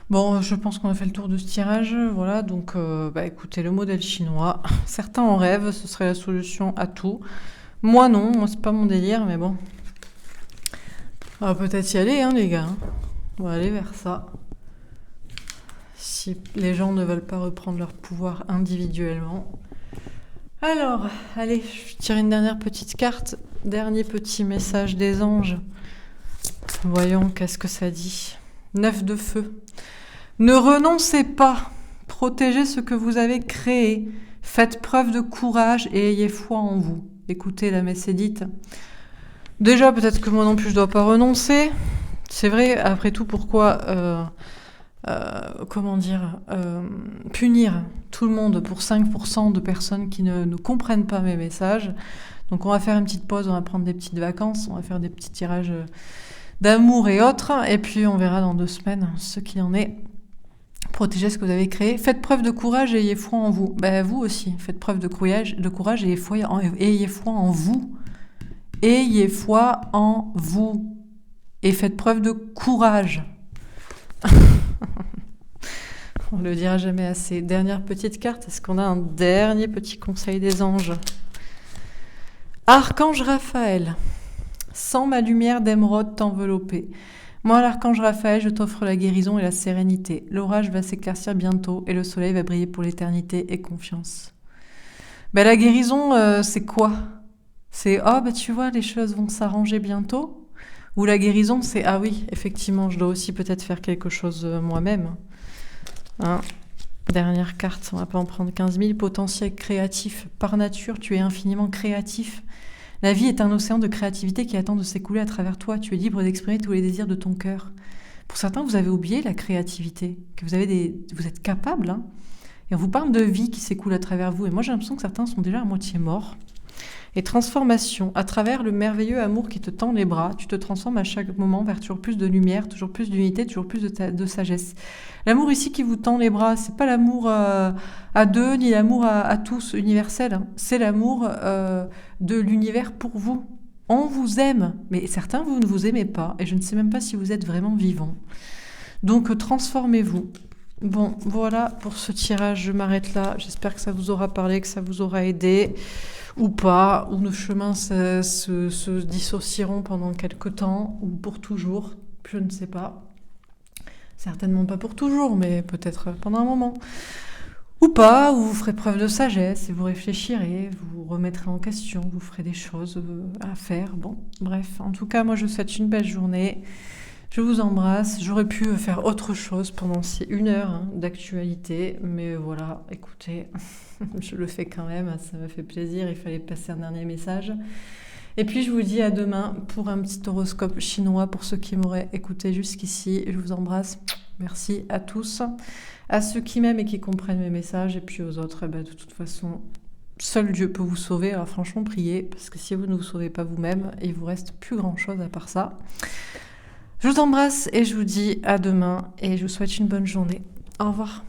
je pense qu'on a fait le tour de ce tirage. Voilà, donc écoutez, le modèle chinois, certains en rêvent, ce serait la solution à tout. Moi non, moi c'est pas mon délire, mais bon. On va peut-être y aller, hein, les gars. On va aller vers ça. Si les gens ne veulent pas reprendre leur pouvoir individuellement. Alors, allez, je tire une dernière petite carte. Dernier petit message des anges. Voyons, qu'est-ce que ça dit. 9 de feu. Ne renoncez pas. Protégez ce que vous avez créé. Faites preuve de courage et ayez foi en vous. Écoutez la messe est dite. Déjà, peut-être que moi non plus, je dois pas renoncer. C'est vrai, après tout, pourquoi... punir tout le monde pour 5% de personnes qui ne comprennent pas mes messages. Donc on va faire une petite pause, on va prendre des petites vacances, on va faire des petits tirages d'amour et autres, et puis on verra dans 2 semaines ce qu'il en est. Protégez ce que vous avez créé. Faites preuve de courage et ayez foi en vous. Vous aussi, faites preuve de courage et ayez foi en vous. Ayez foi en vous. Et faites preuve de courage. On le dira jamais assez. Dernière petite carte, est-ce qu'on a un dernier petit conseil des anges? Archange Raphaël, sans ma lumière d'émeraude t'envelopper. Moi, l'archange Raphaël, je t'offre la guérison et la sérénité. L'orage va s'éclaircir bientôt et le soleil va briller pour l'éternité et confiance. La guérison, c'est quoi? C'est tu vois, les choses vont s'arranger bientôt? Ou la guérison, c'est ah oui, effectivement, je dois aussi peut-être faire quelque chose moi-même. Hein. Dernière carte, on va pas en prendre 15 000. Potentiel créatif. Par nature, tu es infiniment créatif. La vie est un océan de créativité qui attend de s'écouler à travers toi. Tu es libre d'exprimer tous les désirs de ton cœur. Pour certains, vous avez oublié la créativité, que vous êtes capable. Hein. Et on vous parle de vie qui s'écoule à travers vous. Et moi, j'ai l'impression que certains sont déjà à moitié morts. Et transformation, à travers le merveilleux amour qui te tend les bras, tu te transformes à chaque moment vers toujours plus de lumière, toujours plus d'unité, toujours plus de sagesse. L'amour ici qui vous tend les bras, c'est pas l'amour à deux, ni l'amour à tous universel, hein. C'est l'amour de l'univers pour vous. On vous aime, mais certains, vous ne vous aimez pas, et je ne sais même pas si vous êtes vraiment vivant. Donc transformez-vous. Bon, voilà pour ce tirage, je m'arrête là. J'espère que ça vous aura parlé, que ça vous aura aidé. Ou pas, ou nos chemins se dissocieront pendant quelque temps, ou pour toujours, je ne sais pas. Certainement pas pour toujours, mais peut-être pendant un moment. Ou pas, ou vous ferez preuve de sagesse, et vous réfléchirez, vous remettrez en question, vous ferez des choses à faire. Bon, bref, en tout cas, moi je vous souhaite une belle journée. Je vous embrasse. J'aurais pu faire autre chose pendant ces 1 heure d'actualité, mais voilà, écoutez, je le fais quand même, ça me fait plaisir, il fallait passer un dernier message. Et puis je vous dis à demain pour un petit horoscope chinois pour ceux qui m'auraient écouté jusqu'ici. Je vous embrasse. Merci à tous, à ceux qui m'aiment et qui comprennent mes messages, et puis aux autres, de toute façon, seul Dieu peut vous sauver. Alors franchement, priez, parce que si vous ne vous sauvez pas vous-même, il vous reste plus grand-chose à part ça. Je vous embrasse et je vous dis à demain et je vous souhaite une bonne journée. Au revoir.